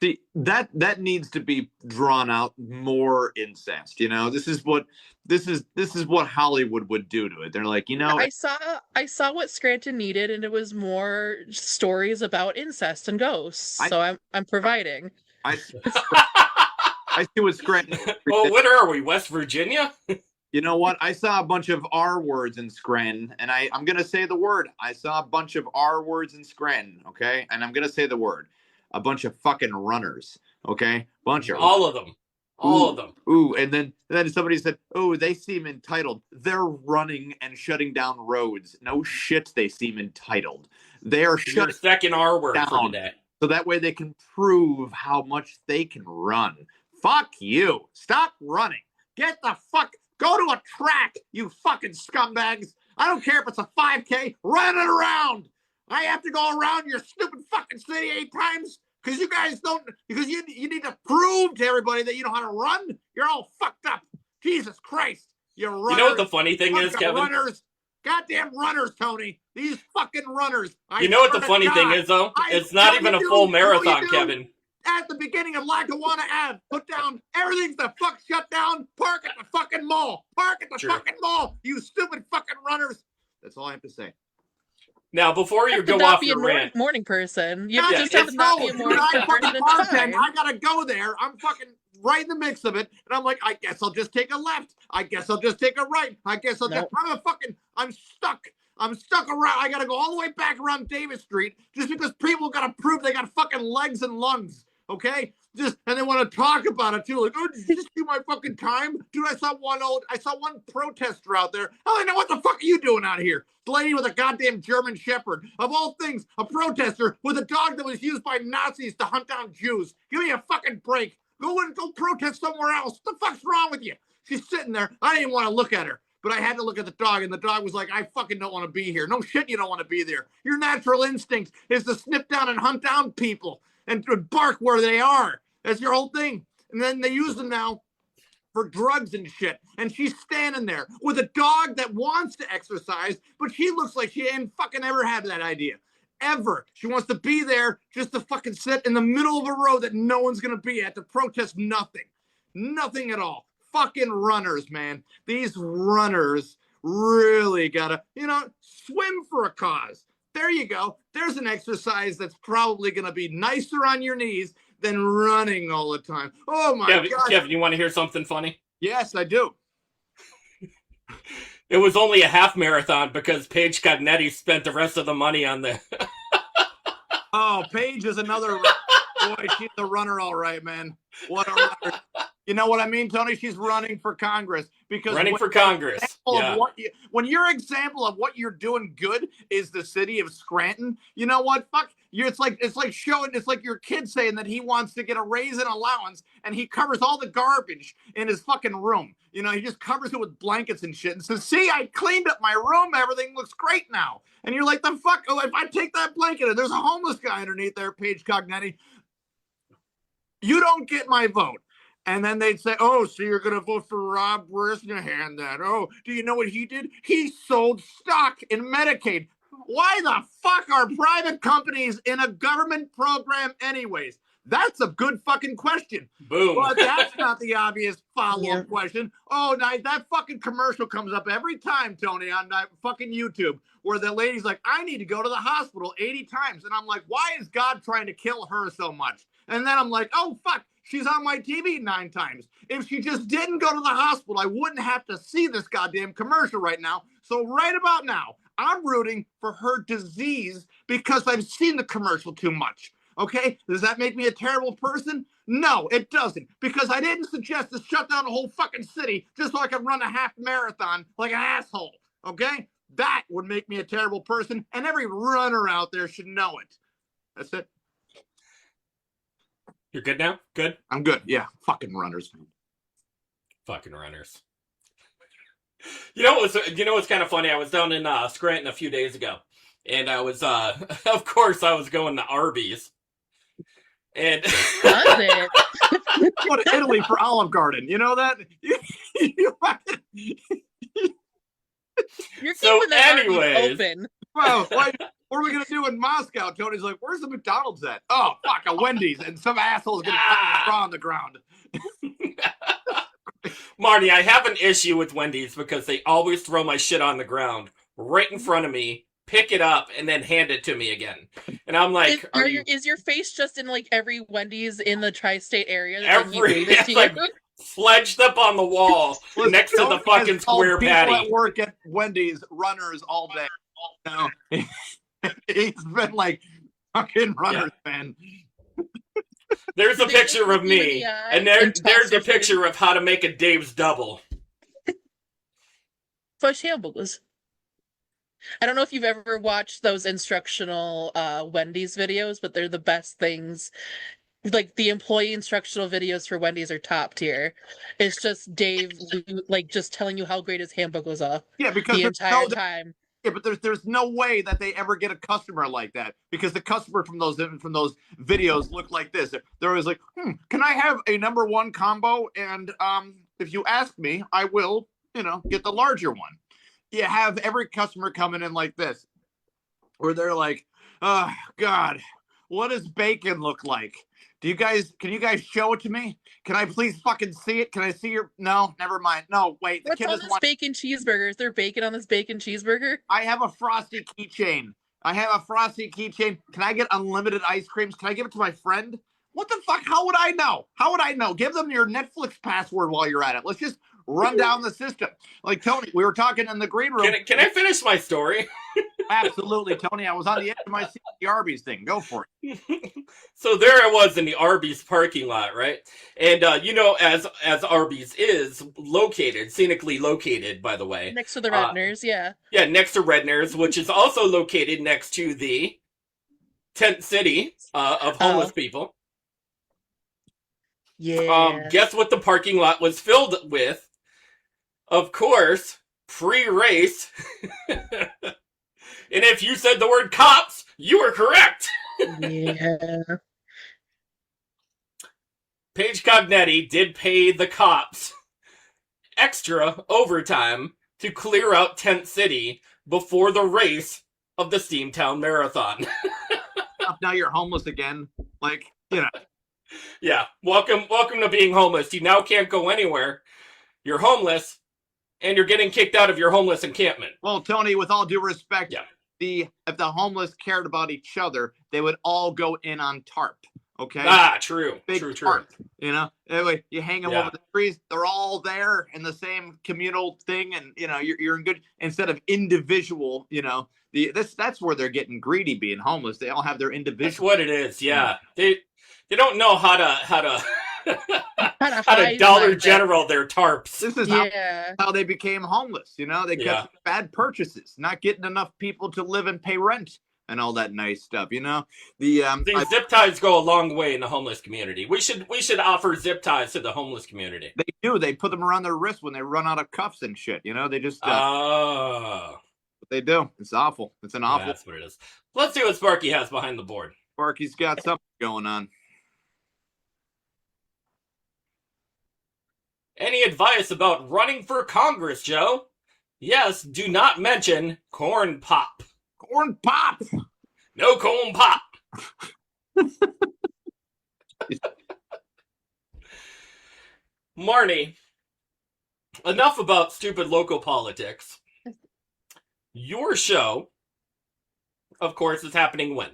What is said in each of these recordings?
See, that needs to be drawn out more incest. This is what Hollywood would do to it. They're like, I saw what Scranton needed, and it was more stories about incest and ghosts. So I'm providing. I see what Scranton. Well, what are we, West Virginia? You know what? I saw a bunch of R words in Scranton, and I'm gonna say the word. I saw a bunch of R words in Scranton, okay? And I'm gonna say the word. A bunch of fucking runners, okay? All of them. All of them. Ooh, and then somebody said, "Oh, they seem entitled. They're running and shutting down roads." No shit, they seem entitled. They are Your second R word down for today. so that way they can prove how much they can run. Fuck you. Stop running. Get the fuck. Go to a track, you fucking scumbags. I don't care if it's a 5K. Run it around. I have to go around your stupid fucking city 8 times because you guys don't, because you need to prove to everybody that you know how to run. You're all fucked up. Jesus Christ. You're runners. You know what the funny thing is, Kevin? Runners. Goddamn runners, Tony. These fucking runners. You know what the funny thing is, though? It's not even a full marathon, Kevin. At the beginning of Lackawanna Ave, put down everything's the fuck shut down. Park at the fucking mall. Park at the fucking mall. You stupid fucking runners. That's all I have to say. Now, before you go off your rant, morning person. You Yeah, just have to not be a morning person. I gotta go there. I'm fucking right in the mix of it, and I'm like, I guess I'll just take a left. I guess I'll just take a right. I guess I'll Nope. I'm stuck. I'm stuck around. I gotta go all the way back around Davis Street just because people gotta prove they got fucking legs and lungs. Okay, and they want to talk about it too. Like, oh, did you just do my fucking time, dude? I saw one protester out there. I know what the fuck are you doing out here? The lady with a goddamn German Shepherd, of all things, a protester with a dog that was used by Nazis to hunt down Jews. Give me a fucking break. Go protest somewhere else. What the fuck's wrong with you? She's sitting there. I didn't even want to look at her. But I had to look at the dog, and the dog was like, I fucking don't want to be here. No shit, you don't want to be there. Your natural instinct is to snip down and hunt down people and bark where they are. That's your whole thing. And then they use them now for drugs and shit. And she's standing there with a dog that wants to exercise, but she looks like she ain't fucking ever had that idea. Ever. She wants to be there just to fucking sit in the middle of a road that no one's going to be at to protest nothing. Nothing at all. Fucking runners, man. These runners really gotta, swim for a cause. There you go. There's an exercise that's probably going to be nicer on your knees than running all the time. Oh my God. Kevin, you want to hear something funny? Yes, I do. It was only a half marathon because Paige Cognetti spent the rest of the money on the... Oh, Paige is another... Boy, she's a runner, all right, man. What a runner. You know what I mean, Tony? She's running for Congress. Yeah. When your example of what you're doing good is the city of Scranton, you know what? Fuck. It's like your kid saying that he wants to get a raise in allowance and he covers all the garbage in his fucking room. He just covers it with blankets and shit and says, see, I cleaned up my room. Everything looks great now. And you're like, the fuck? Oh, if I take that blanket and there's a homeless guy underneath there, Paige Cognetti, you don't get my vote. And then they'd say, oh, so you're going to vote for Rob Bresnahan then? Oh, do you know what he did? He sold stock in Medicaid. Why the fuck are private companies in a government program anyways? That's a good fucking question. Boom. But that's not the obvious follow-up question. Oh, that fucking commercial comes up every time, Tony, on fucking YouTube, where the lady's like, I need to go to the hospital 80 times. And I'm like, why is God trying to kill her so much? And then I'm like, oh, fuck. She's on my TV 9 times. If she just didn't go to the hospital, I wouldn't have to see this goddamn commercial right now. So right about now, I'm rooting for her disease because I've seen the commercial too much. Okay? Does that make me a terrible person? No, it doesn't. Because I didn't suggest to shut down the whole fucking city just so I could run a half marathon like an asshole. Okay? That would make me a terrible person, and every runner out there should know it. That's it. You're good now? Good? I'm good. Yeah. Fucking runners, man. Fucking runners. You know what's kind of funny? I was down in Scranton a few days ago, and I was, of course, I was going to Arby's. And Love it. Go to Italy for Olive Garden. You know that? You're So keeping that Arby's anyways. open. Well, What are we gonna do in Moscow? Tony's like, where's the McDonald's at? Oh, fuck, a Wendy's, and some asshole's gonna draw on the ground. Marnie, I have an issue with Wendy's because they always throw my shit on the ground right in front of me, pick it up, and then hand it to me again. And I'm like, is your face just in like every Wendy's in the tri-state area? It's like sledged up on the wall next to the fucking square patty. People at work at Wendy's runners all day. No, he's been like fucking runners, man. There's a picture of me, and there's a picture of how to make a Dave's double. Fish hamburgers. I don't know if you've ever watched those instructional Wendy's videos, but they're the best things. Like the employee instructional videos for Wendy's are top tier. It's just Dave like just telling you how great his hamburgers are. Yeah, because the entire time. Yeah, but there's no way that they ever get a customer like that, because the customer from those videos look like this. They're always like, can I have a number one combo? And if you ask me, I will, get the larger one. You have every customer coming in like this, where they're like, oh God, what does bacon look like? Can you guys show it to me? Can I please fucking see it? Can I see your? No, never mind. No, wait. What's on this bacon cheeseburger? Is there bacon on this bacon cheeseburger? I have a Frosty keychain. Can I get unlimited ice creams? Can I give it to my friend? What the fuck? How would I know? Give them your Netflix password while you're at it. Let's just run down the system. Like, Tony, we were talking in the green room. Can I finish my story? Absolutely, Tony. I was on the edge of my seat at the Arby's thing. Go for it. So there I was in the Arby's parking lot, right? And as Arby's is located, scenically located, by the way, next to the Redners, yeah. Yeah, next to Redners, which is also located next to the tent city of homeless people. Yeah. Guess what the parking lot was filled with? Of course, pre-race. And if you said the word cops, you were correct. Yeah. Paige Cognetti did pay the cops extra overtime to clear out Tent City before the race of the Steamtown Marathon. Now you're homeless again. Like, Yeah, welcome to being homeless. You now can't go anywhere. You're homeless, and you're getting kicked out of your homeless encampment. Well, Tony, with all due respect, yeah. If the homeless cared about each other, they would all go in on tarp. Okay. True. Big True. tarp. Anyway, you hang them over the trees. They're all there in the same communal thing, and you're in good. Instead of individual, that's where they're getting greedy, being homeless. They all have their individual. That's what it is. Yeah, they don't know how to Dollar General their tarps. This is how they became homeless. They got bad purchases, not getting enough people to live and pay rent and all that nice stuff. Zip ties go a long way in the homeless community. We should offer zip ties to the homeless community. They do. They put them around their wrist when they run out of cuffs and shit. They just they do. It's awful. It's an awful. That's what it is. Let's see what Sparky has behind the board. Sparky's got something going on. Any advice about running for Congress, Joe? Yes, do not mention corn pop. Corn pop! No corn pop! Marnie, enough about stupid local politics. Your show, of course, is happening when?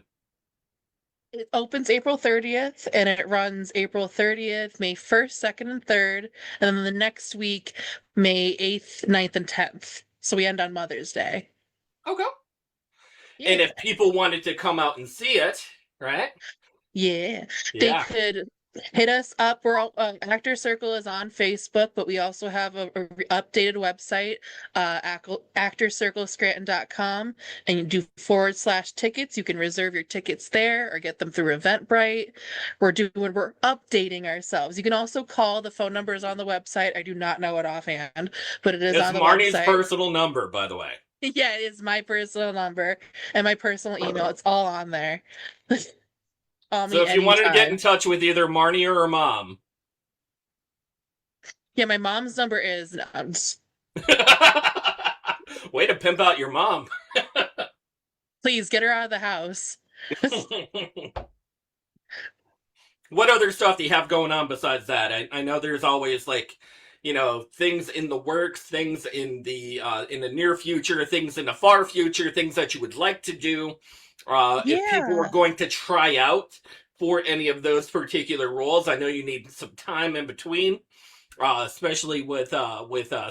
It opens April 30th, and it runs April 30th, May 1st, 2nd, and 3rd, and then the next week, May 8th, 9th, and 10th. So we end on Mother's Day. Okay. Yeah. And if people wanted to come out and see it, right? Yeah. They could hit us up. We're all, Actor Circle is on Facebook, but we also have a updated website, actorcirclescranton.com, and you do /tickets. You can reserve your tickets there or get them through Eventbrite. We're updating ourselves. You can also call. The phone number is on the website. I do not know it offhand, but it is on the Marnie's website. personal number, by the way. Yeah, it is my personal number and my personal email. It's all on there. So if you wanted to get in touch with either Marnie or her mom. Yeah, my mom's number is... Way to pimp out your mom. Please get her out of the house. What other stuff do you have going on besides that? I know there's always like, things in the works, things in the near future, things in the far future, things that you would like to do. If people are Yeah. going to try out for any of those particular roles, I know you need some time in between, especially with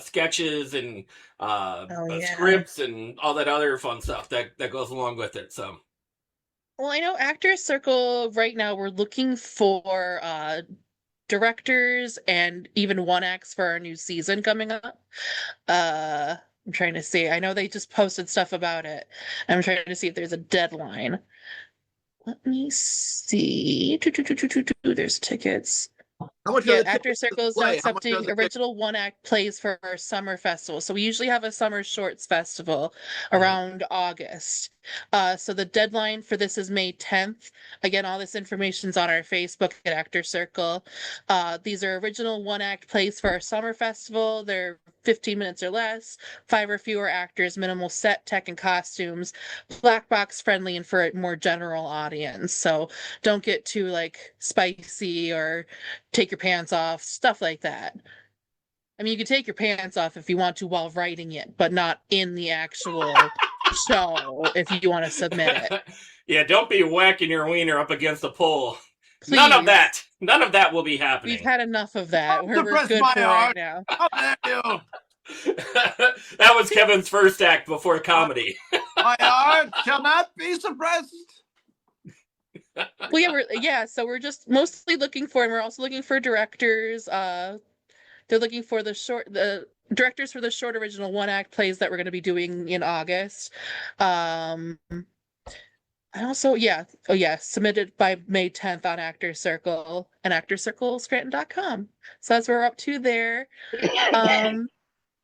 sketches and Oh yeah. scripts and all that other fun stuff that goes along with it. So. Well, I know Actors Circle right now we're looking for directors and even one acts for our new season coming up. I'm trying to see. I know they just posted stuff about it. I'm trying to see if there's a deadline. Let me see. There's tickets. How much are Yeah, the Actor tickets to Circle is now play? How much are accepting the tickets? original one act plays for our summer festival. So we usually have a summer shorts festival around August. So the deadline for this is May 10th. Again, all this information's on our Facebook at Actor Circle. These are original one act plays for our summer festival. They're 15 minutes or less, 5 or fewer actors, minimal set, tech, and costumes, black box friendly and for a more general audience. So don't get too like spicy or take your pants off, stuff like that. I mean, you can take your pants off if you want to while writing it, but not in the actual show if you want to submit it. Yeah, don't be whacking your wiener up against the pole. None of Please. that. None of that will be We've happening. had enough of that. Don't We're suppress good my for right art. now. How dare you? That was Kevin's first act before comedy. My art shall not be suppressed. Well, so we're just mostly looking for, and we're also looking for directors. They're looking for the directors for the short original one act plays that we're going to be doing in August. Um, I also, submitted by May 10th on Actor Circle and actorcirclescranton.com. So that's what we're up to there.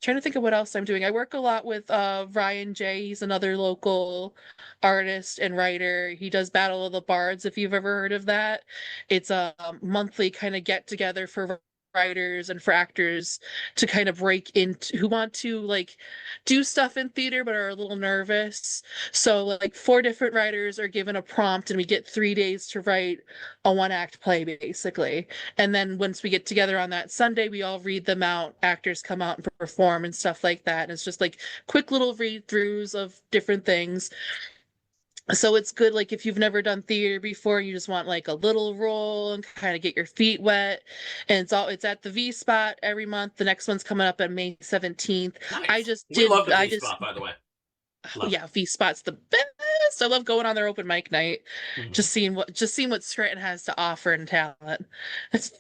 Trying to think of what else I'm doing. I work a lot with Ryan J. He's another local artist and writer. He does Battle of the Bards, if you've ever heard of that. It's a monthly kind of get together for writers and for actors to kind of break into who want to like do stuff in theater but are a little nervous. So like 4 different writers are given a prompt and we get 3 days to write a one act play basically. And then once we get together on that Sunday, we all read them out. Actors come out and perform and stuff like that. And it's just like quick little read throughs of different things. So it's good, like if you've never done theater before, you just want like a little role and kind of get your feet wet. And it's at the V Spot every month. The next one's coming up on May 17th. Nice. We love the V spot, by the way. Love yeah, V Spot's the best. I love going on their open mic night, it. just seeing what Scranton has to offer in talent. It's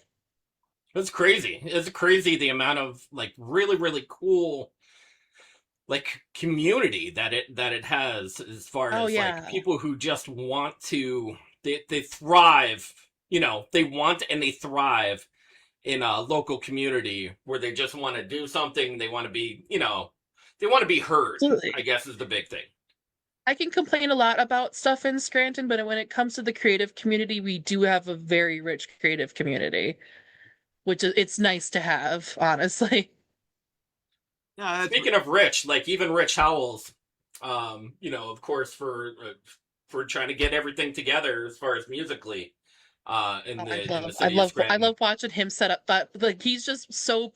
crazy. It's crazy the amount of like really, really cool like community that it has as far Oh as like yeah. people who just want to they thrive, they want and they thrive in a local community where they just want to do something, they want to be, they want to be heard, Absolutely. I guess is the big thing. I can complain a lot about stuff in Scranton, but when it comes to the creative community, we do have a very rich creative community, which is it's nice to have, honestly. Yeah, Speaking of Rich, like even Rich Howells, of course for trying to get everything together as far as musically, in Oh, the city of I Scranton. love watching him set up that like he's just so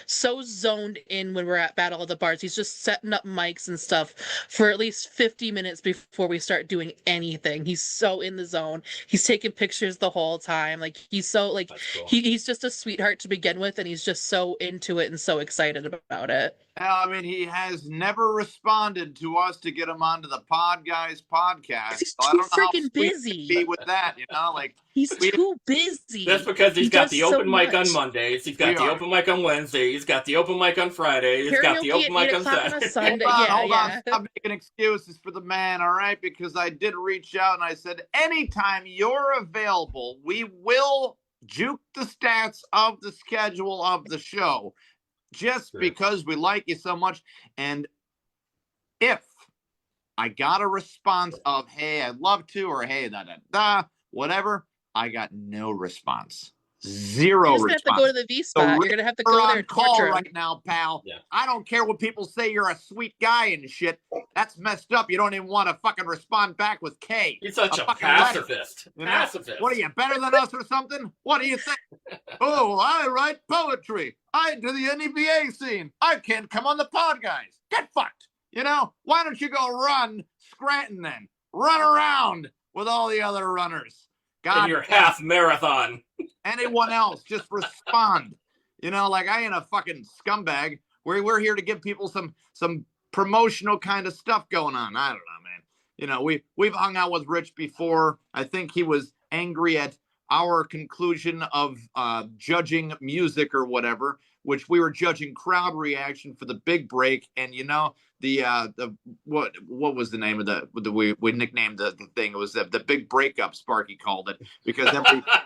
so zoned in when we're at Battle of the Bards. He's just setting up mics and stuff for at least 50 minutes before we start doing anything. He's so in the zone. He's taking pictures the whole time. Like he's so like That's cool. he's just a sweetheart to begin with, and he's just so into it and so excited about it. I mean, he has never responded to us to get him onto the Podguyz podcast. He's So I too don't know how freaking sweet busy. he'd be with that, like He's we too busy. That's because he's He got does the so open mic on much. Mondays. He's got We the are. open mic on Wednesday. He's got the open mic on Friday. He's got the Karaoke open at mic 8 on o'clock on a Saturday. Sunday. Hold on. Yeah. Stop making excuses for the man, all right? Because I did reach out and I said, anytime you're available, we will juke the stats of the schedule of the show just Sure. because we like you so much. And if I got a response of, hey, I'd love to, or hey, whatever, I got no response. Zero You're just gonna have to go response. to the V spot. You're gonna have to go there on and call torture him. right now, pal. Yeah. I don't care what people say. You're a sweet guy and shit. That's messed up. You don't even want to fucking respond back with K. He's such a fucking letter. pacifist. You know? Pacifist. What are you, better than us or something? What do you think? Oh, I write poetry. I do the NEBA scene. I can't come on the Podguyz. Get fucked. You know, why don't you go run Scranton then? Run around with all the other runners. God, in your half marathon. anyone else, just respond. You know, like I ain't a fucking scumbag. We're here to give people some promotional kind of stuff going on. I don't know, man. You know, we've hung out with Rich before. I think he was angry at our conclusion of judging music or whatever, which we were judging crowd reaction for the big break. And you know, the what was the name of we nicknamed the thing? It was the big breakup. Sparky called it, because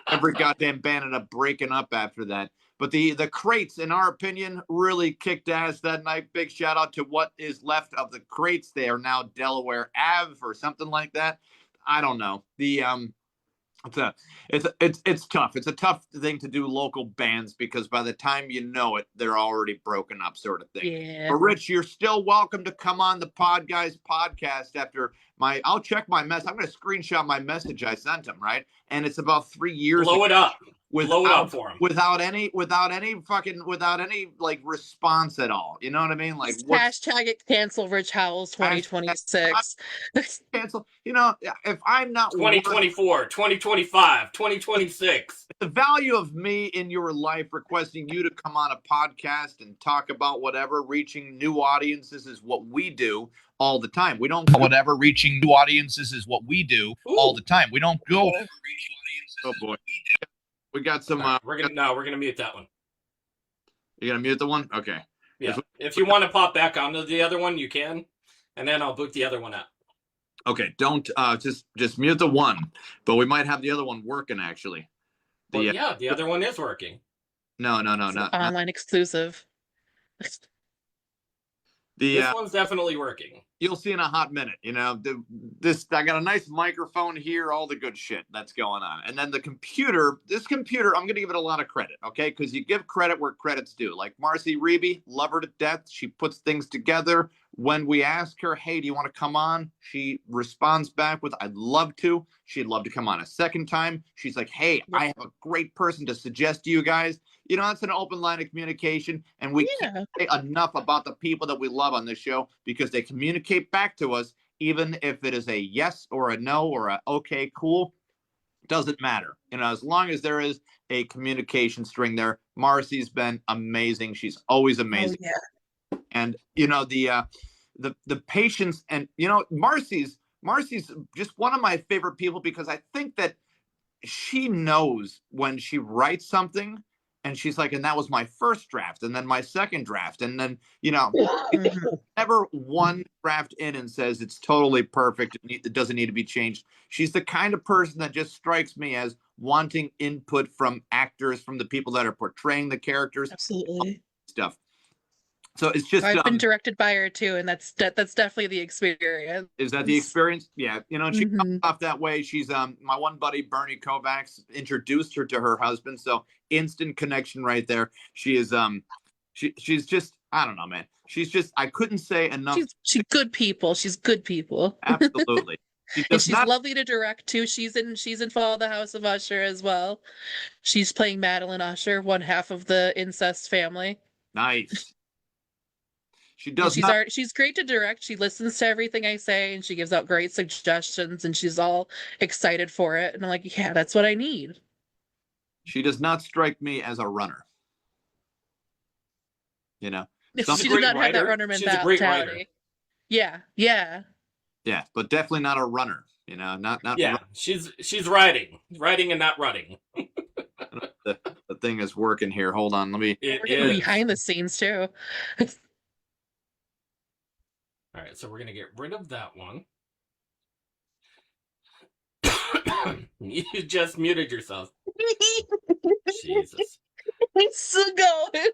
every goddamn band ended up breaking up after that. But the Crates, in our opinion, really kicked ass that night. Big shout out to what is left of the Crates. They are now Delaware Ave or something like that. I don't know. It's tough. It's a tough thing to do local bands, because by the time you know it, they're already broken up, sort of thing. Yeah. But Rich, you're still welcome to come on the Podguyz podcast after I'll check my mess. I'm going to screenshot my message I sent him, right? And it's about 3 years Blow it up. Blow it up for him. Without any like response at all. You know what I mean? Like hashtag it cancel Rich Howells 2026. Cancel. You know, if I'm not 2024, 2025, 2026. the value of me in your life requesting you to come on a podcast and talk about whatever, reaching new audiences is what we do all the time. We don't whatever, reaching new audiences is what we do all the time. We don't go. Oh boy. We got some. We're gonna mute that one. You're gonna mute the one? Okay. Yeah. If you want to pop back onto the other one, you can, and then I'll book the other one out. Okay. Don't just mute the one, but we might have the other one working actually. The other one is working. No, not online exclusive. This one's definitely working. You'll see in a hot minute. You know, I got a nice microphone here, all the good shit that's going on. And then this computer, I'm going to give it a lot of credit, okay? Because you give credit where credit's due. Like Marcy Reby, love her to death. She puts things together. When we ask her, hey, do you want to come on? She responds back with, I'd love to. She'd love to come on a second time. She's like, hey, I have a great person to suggest to you guys. You know, that's an open line of communication. And we can't say enough about the people that we love on this show, because they communicate back to us, even if it is a yes or a no or a okay, cool. Doesn't matter. You know, as long as there is a communication string there. Marcy's been amazing. She's always amazing. Oh, yeah. And, you know, the patience, and, you know, Marcy's just one of my favorite people, because I think that she knows when she writes something and she's like, and that was my first draft, and then my second draft, and then, you know, never one draft in and says it's totally perfect, it doesn't need to be changed. She's the kind of person that just strikes me as wanting input from actors, from the people that are portraying the characters. Absolutely. Stuff. So it's just I've been directed by her too, and that's definitely the experience. Is that the experience? Yeah, you know, and she comes off that way. She's my one buddy Bernie Kovacs introduced her to her husband, so instant connection right there. She is she's just, I don't know, man. She's just, I couldn't say enough. She's good people. She's good people. Absolutely. And she's lovely to direct too. She's in Fall of the House of Usher as well. She's playing Madeline Usher, one half of the incest family. Nice. She's great to direct. She listens to everything I say, and she gives out great suggestions, and she's all excited for it. And I'm like, yeah, that's what I need. She does not strike me as a runner. You know, she does not have that runner mentality. Yeah, but definitely not a runner. You know, not. Yeah, she's riding and not running. the thing is working here. Hold on, let me. We're getting behind the scenes too. All right, so we're gonna get rid of that one. You just muted yourself. Jesus. It's still going.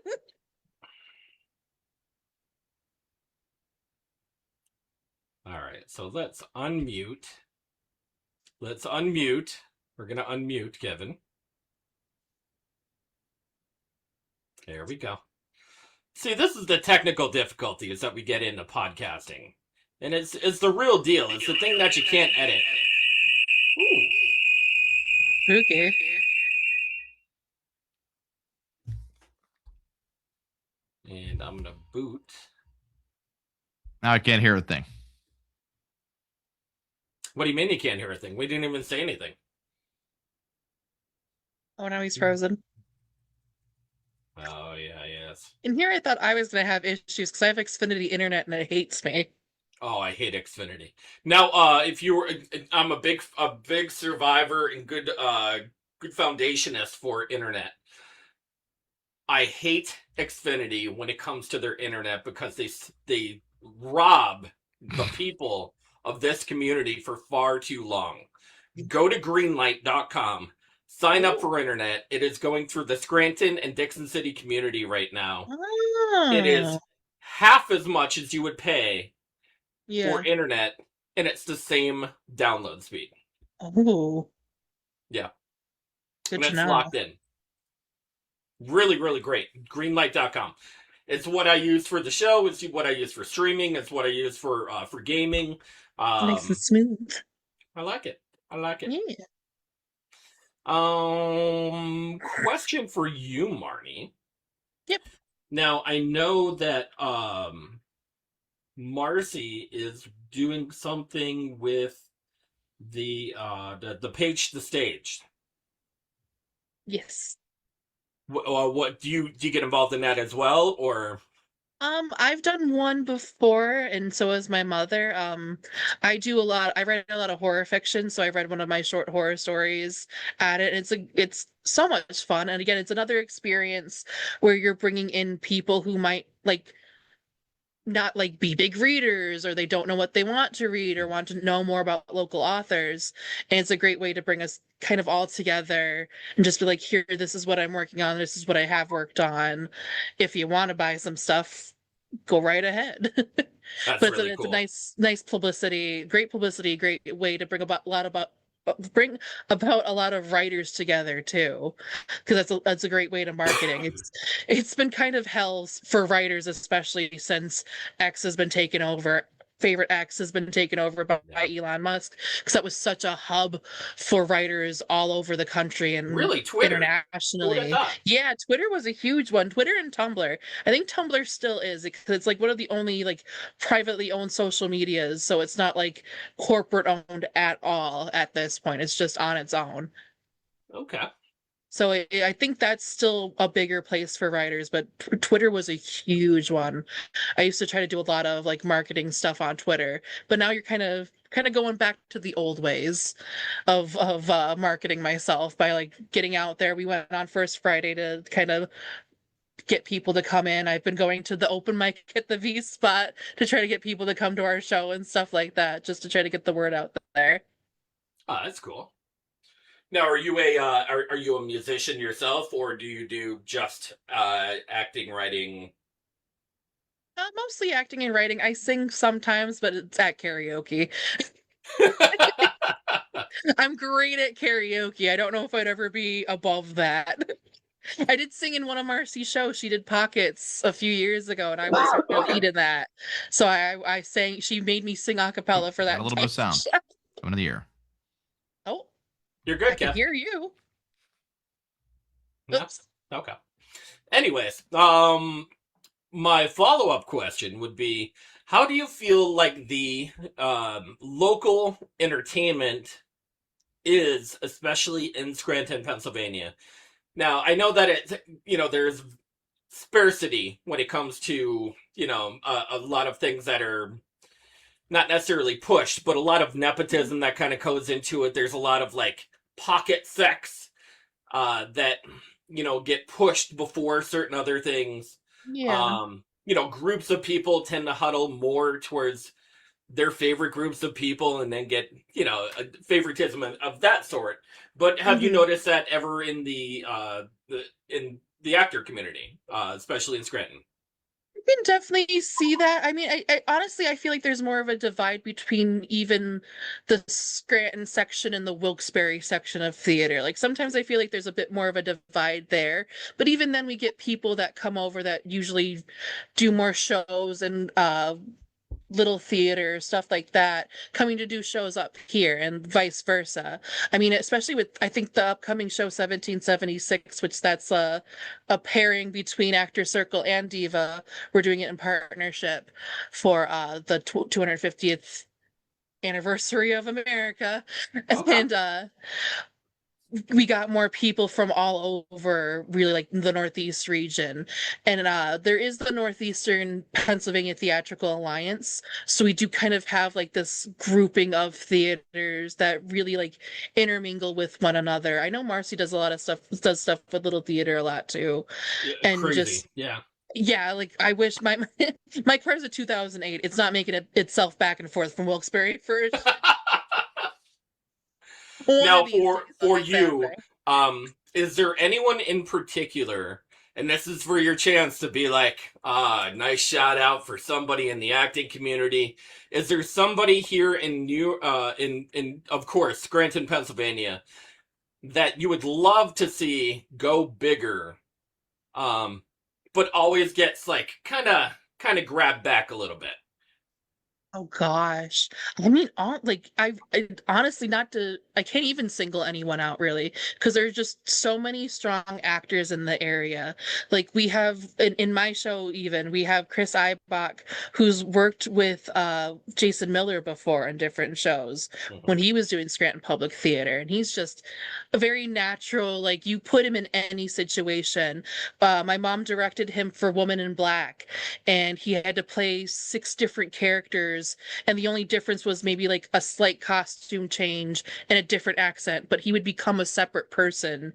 All right, so let's unmute. We're gonna unmute Kevin. There we go. See, this is the technical difficulties that we get into podcasting. And it's the real deal. It's the thing that you can't edit. Ooh. Okay. And I'm going to boot. Now I can't hear a thing. What do you mean you can't hear a thing? We didn't even say anything. Oh, now he's frozen. Oh, yeah, yes. In here, I thought I was going to have issues because I have Xfinity internet and it hates me. Oh, I hate Xfinity. Now, if you were, I'm a big survivor and good foundationist for internet. I hate Xfinity when it comes to their internet because they rob the people of this community for far too long. Go to greenlight.com. Sign up for internet. It is going through the Scranton and Dixon City community right now. Oh. It is half as much as you would pay Yeah. for internet, and it's the same download speed. Oh. Yeah. Good And to it's know. locked in. Really, really great. Greenlight.com. It's what I use for the show. It's what I use for streaming. It's what I use for gaming. Nice and smooth. I like it. I like it. Yeah. Question for you, Marnie. Yep. Now, I know that Marcy is doing something with the page to stage. Yes. What do you get involved in that as well, or? I've done one before, and so has my mother. I read a lot of horror fiction, so I read one of my short horror stories at it. And it's so much fun. And again, it's another experience where you're bringing in people who might not be big readers, or they don't know what they want to read or want to know more about local authors. And it's a great way to bring us kind of all together and just be like, here, this is what I'm working on, this is what I have worked on. If you want to buy some stuff, go right ahead. That's But really it's cool. a nice publicity, great way to bring bring about a lot of writers together too, because that's a great way to marketing. It's been kind of hell for writers, especially since X has been taken over. Favorite X has been taken over by Elon Musk, because that was such a hub for writers all over the country and Really, Twitter? internationally. Yeah, Twitter was a huge one. Twitter and Tumblr. I think Tumblr still is, because it's one of the only privately owned social medias, so it's not corporate owned at all at this point. It's just on its own. Okay. So I think that's still a bigger place for writers, but Twitter was a huge one. I used to try to do a lot of marketing stuff on Twitter, but now you're kind of going back to the old ways of marketing myself by getting out there. We went on First Friday to kind of get people to come in. I've been going to the open mic at the V Spot to try to get people to come to our show and stuff like that, just to try to get the word out there. Oh, that's cool. Now, are you a musician yourself, or do you do just acting, writing? Mostly acting and writing. I sing sometimes, but it's at karaoke. I'm great at karaoke. I don't know if I'd ever be above that. I did sing in one of Marcy's shows. She did Pockets a few years ago, and I was lead in that. So I sang. She made me sing a cappella for that. Got a little bit of sound coming to the ear. Oh, you're good. I can hear you. Oops. Okay. Anyways, my follow-up question would be, how do you feel like the local entertainment is, especially in Scranton, Pennsylvania? Now, I know that there's sparsity when it comes to, a lot of things that are not necessarily pushed, but a lot of nepotism that kind of goes into it. There's a lot of pocket sex that, get pushed before certain other things. Yeah. Groups of people tend to huddle more towards their favorite groups of people and then get, a favoritism of that sort. But have you noticed that ever in the actor community, especially in Scranton? can definitely see that. I mean, I honestly I feel like there's more of a divide between even the Scranton section and the Wilkes-Barre section of theater. Like sometimes I feel like there's a bit more of a divide there, but even then we get people that come over that usually do more shows and little theater stuff like that coming to do shows up here and vice versa. I mean, especially with I think the upcoming show 1776, which that's a pairing between Actor Circle and Diva. We're doing it in partnership for the 250th anniversary of America. Okay. And we got more people from all over, really, like the Northeast region. And there is the Northeastern Pennsylvania Theatrical Alliance. So we do kind of have like this grouping of theaters that really like intermingle with one another. I know Marcy does a lot of stuff, does stuff with Little Theater a lot too. Yeah, And crazy. just Yeah. yeah, like I wish my my car's a 2008. It's not making itself back and forth from Wilkes-Barre for one Now, of these days, for like you, that. is there anyone in particular, and this is for your chance to be like, nice shout out for somebody in the acting community. Is there somebody here in in of course Scranton, Pennsylvania, that you would love to see go bigger, but always gets like kind of grabbed back a little bit? Oh gosh. I mean, like I honestly not to I can't even single anyone out really because there's just so many strong actors in the area. Like we have in my show even we have Chris Ibach who's worked with Jason Miller before in different shows when he was doing Scranton Public Theater, and he's just a very natural, like you put him in any situation. My mom directed him for Woman in Black, and he had to play 6 different characters, and the only difference was maybe like a slight costume change and a different accent, but he would become a separate person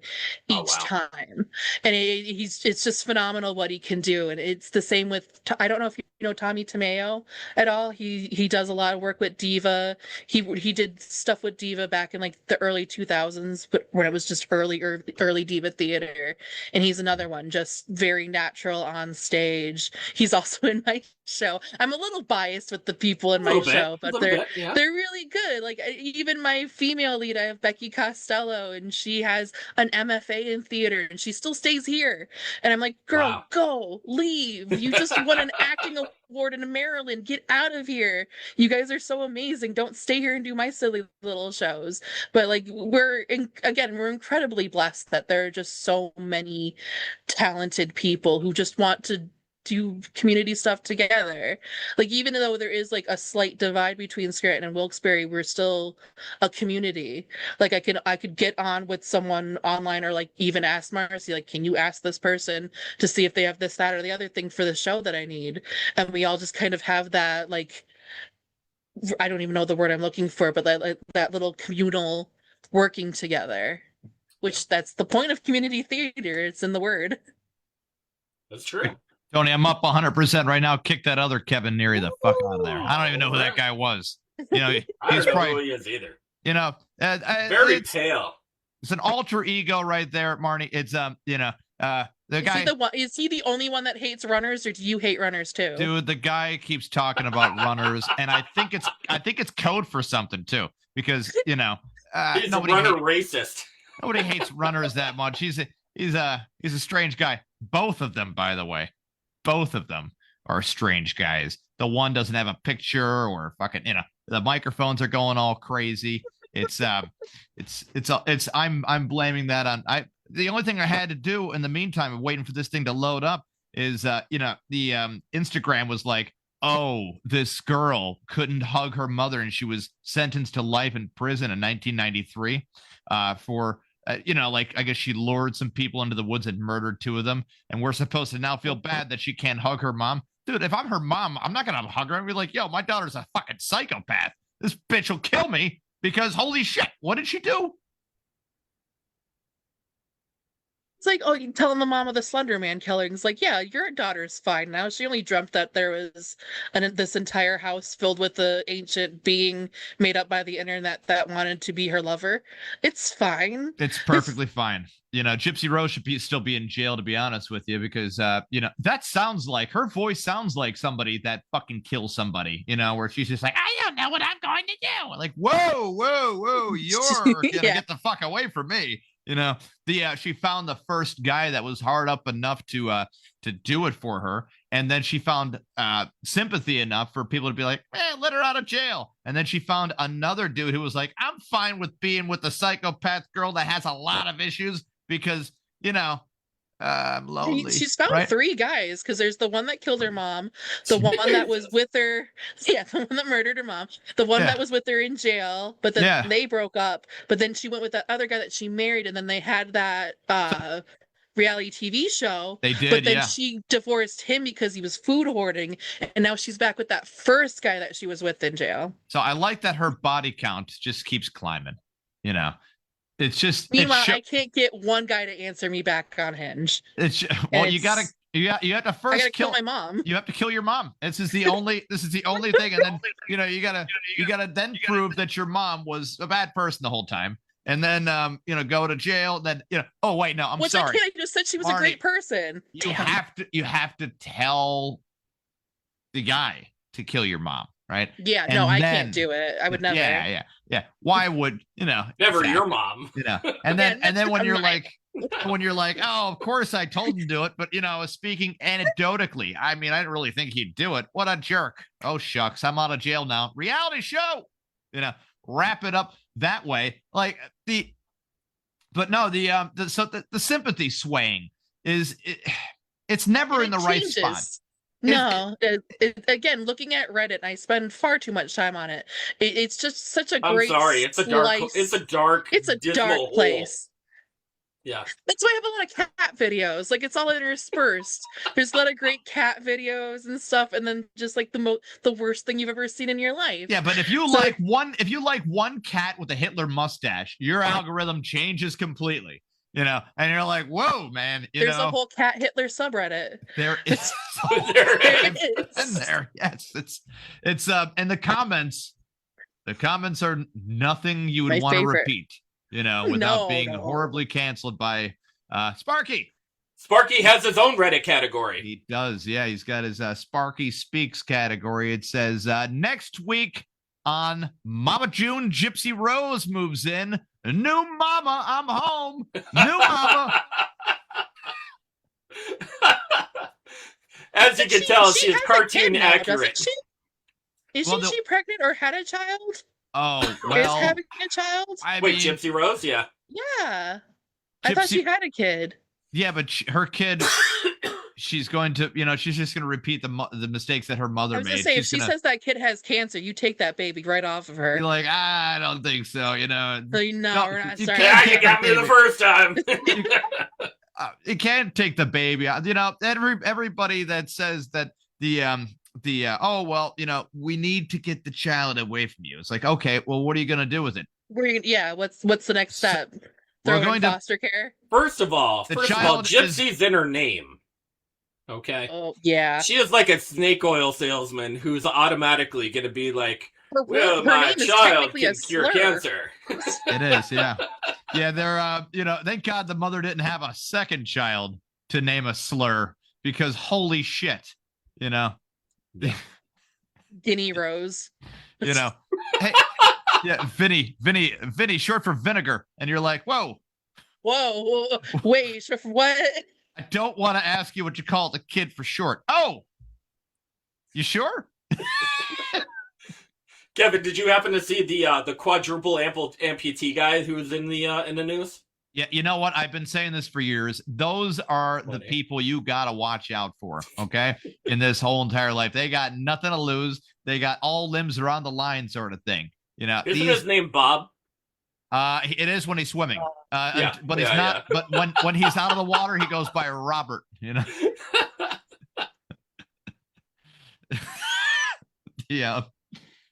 Oh each wow. time. And it's just phenomenal what he can do. And it's the same with I don't know if you know Tommy Tomeo at all. He does a lot of work with Diva. He did stuff with Diva back in like the early 2000s, but when it was just early Diva theater. And he's another one, just very natural on stage. He's also in my show. I'm a little biased with the people in my show, but Yeah. they're really good. Like even my female lead, I have Becky Costello, and she has an MFA in theater, and she still stays here. And I'm like, girl, Wow. go, leave. You just won an acting award in Maryland. Get out of here. You guys are so amazing. Don't stay here and do my silly little shows. But like we're incredibly blessed that there are just so many talented people who just want to do community stuff together. Like even though there is like a slight divide between Scranton and Wilkes-Barre, we're still a community. Like I could get on with someone online, or like even ask Marcy, like, can you ask this person to see if they have this, that, or the other thing for the show that I need? And we all just kind of have that, like, I don't even know the word I'm looking for, but that little communal working together. Which that's the point of community theater. It's in the word. That's true. Tony, I'm up 100% right now. Kick that other Kevin Neary the fuck out of there. I don't even know who that guy was. You know, I he's don't know probably, who he is either. you know, Very pale. It's an alter ego right there, Marnie. It's the guy. Is he the only one that hates runners, or do you hate runners too? Dude, the guy keeps talking about runners, and I think it's code for something too, because he's a runner racist. Nobody hates runners that much. He's a strange guy. Both of them, by the way, both of them are strange guys. The one doesn't have a picture, or fucking, the microphones are going all crazy. I'm blaming that on the only thing I had to do in the meantime of waiting for this thing to load up is the Instagram was like, oh, this girl couldn't hug her mother and she was sentenced to life in prison in 1993 for like, I guess she lured some people into the woods and murdered 2 of them, and we're supposed to now feel bad that she can't hug her mom. Dude, if I'm her mom, I'm not gonna hug her and be like, yo, my daughter's a fucking psychopath. This bitch will kill me because holy shit, what did she do? It's like, oh, you telling the mom of the Slender Man killer. It's like, yeah, your daughter's fine now. She only dreamt that there was this entire house filled with the ancient being made up by the internet that wanted to be her lover. It's fine. It's perfectly fine. Gypsy Rose should still be in jail, to be honest with you, because, that sounds like, her voice sounds like somebody that fucking kills somebody, where she's just like, I don't know what I'm going to do. Like, whoa, you're going to get the fuck away from me. She found the first guy that was hard up enough to do it for her. And then she found sympathy enough for people to be like, let her out of jail. And then she found another dude who was like, I'm fine with being with the psychopath girl that has a lot of issues because, I'm lonely. She's found right? 3 guys because there's the one that killed her mom, the one that was with her, the one that murdered her mom, the one that was with her in jail, but then they broke up. But then she went with that other guy that she married, and then they had that reality TV show. They did, but then she divorced him because he was food hoarding, and now she's back with that first guy that she was with in jail. So I like that her body count just keeps climbing. It's just. Meanwhile, I can't get one guy to answer me back on Hinge. You have to first kill my mom. You have to kill your mom. This is the only thing, and then you gotta then prove that your mom was a bad person the whole time, and then go to jail. Then oh wait, no, I'm sorry. I just said she was Marnie, a great person. You have to tell the guy to kill your mom, right? Yeah, and I can't do it. I would never. Yeah. Why would never exactly, your mom? And then when you're like, oh, of course I told him to do it, but speaking anecdotally, I mean, I didn't really think he'd do it. What a jerk! Oh shucks, I'm out of jail now. Reality show, wrap it up that way. Like the sympathy swaying it's never in the right spot. No, again, looking at Reddit, I spend far too much time on it. It's just such a great. I'm sorry, it's a dark place. Yeah, that's why I have a lot of cat videos. Like it's all interspersed. There's a lot of great cat videos and stuff, and then just like the worst thing you've ever seen in your life. Yeah, but if you like one cat with a Hitler mustache, your algorithm changes completely. And you're like, whoa, man. There's a whole cat Hitler subreddit. There is. There is. And there, yes. It's and the comments are nothing you would want to repeat, without being horribly canceled by Sparky. Sparky has his own Reddit category. He does, yeah. He's got his Sparky Speaks category. It says, next week on Mama June, Gypsy Rose moves in. New mama, I'm home. New mama. As you can tell, she is cartoon accurate. Isn't she pregnant or had a child? Oh, well. Is having a child? Wait, Gypsy Rose? Yeah. Yeah. I thought she had a kid. Yeah, but her kid, she's going to, she's just going to repeat the mistakes that her mother made. I was going to say, if she says that kid has cancer, you take that baby right off of her. You're like, I don't think so, So, no, we're not starting. Yeah, you got me the first time. You can't take the baby out. Everybody that says that we need to get the child away from you. It's like, okay, well, what are you going to do with it? What's the next step? Throw her in foster care? First of all, Gypsy's in her name. Okay. Oh, yeah. She is like a snake oil salesman who's automatically going to be like, well, my child can cure cancer. It is, yeah. Yeah, they're, thank God the mother didn't have a second child to name a slur because holy shit, Guinea Rose. Hey, yeah, Vinny, short for vinegar. And you're like, whoa, wait, short for what? I don't want to ask you what you call the kid for short. Oh, you sure? Kevin, did you happen to see the quadruple amputee guy who was in the news? Yeah, you know what? I've been saying this for years. Those are the people you got to watch out for, okay? In this whole entire life. They got nothing to lose. They got all limbs are on the line sort of thing. Isn't his name Bob? It is when he's swimming. But he's not. Yeah. But when he's out of the water, he goes by Robert, Yeah.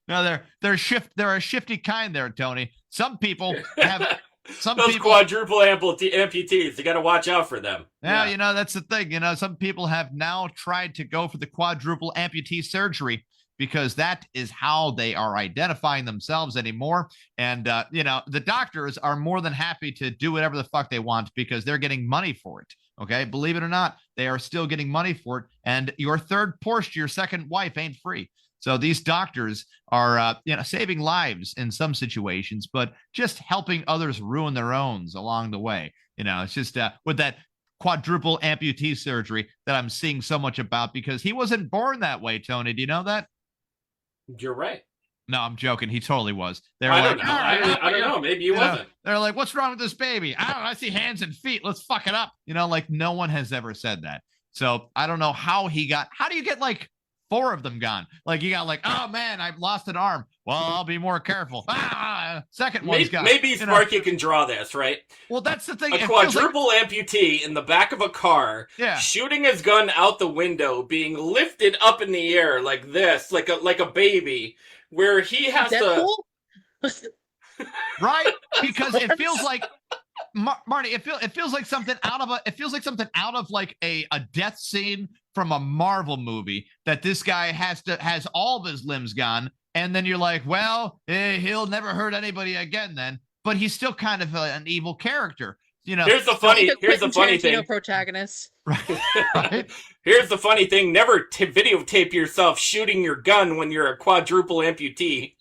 No, they're a shifty kind there, Tony. Some people have some Those people, quadruple amputees, you got to watch out for them. yeah, you know, that's the thing. You know, some people have now tried to go for the quadruple amputee surgery because that is how they are identifying themselves anymore. And, you know, the doctors are more than happy to do whatever the fuck they want because they're getting money for it. Okay. Believe it or not, they are still getting money for it. And your third Porsche to your second wife ain't free. So these doctors are, you know, saving lives in some situations, but just helping others ruin their own along the way. You know, it's just with that quadruple amputee surgery that I'm seeing so much about because he wasn't born that way, Tony. Do you know that? You're right. No, I'm joking. He totally was. They're I like, don't know. I don't know. Maybe he wasn't. They're like, what's wrong with this baby? I don't know. I see hands and feet. Let's fuck it up. You know, like no one has ever said that. So I don't know how do you get like 4 of them gone? Like you got like, oh man, I've lost an arm. Well, I'll be more careful. Second one's gone. Maybe Sparky can draw this, right? Well, that's the thing. A quadruple amputee in the back of a car, shooting his gun out the window, being lifted up in the air like this, like a baby, where he has to. Right? Because it feels like Marnie, it feels like something out of like a death scene from a Marvel movie that this guy has all of his limbs gone, and then you're like, well, he'll never hurt anybody again then, but he's still kind of an evil character. You know, here's the funny thing. Protagonist. Right? Here's the funny thing. Never videotape yourself shooting your gun when you're a quadruple amputee.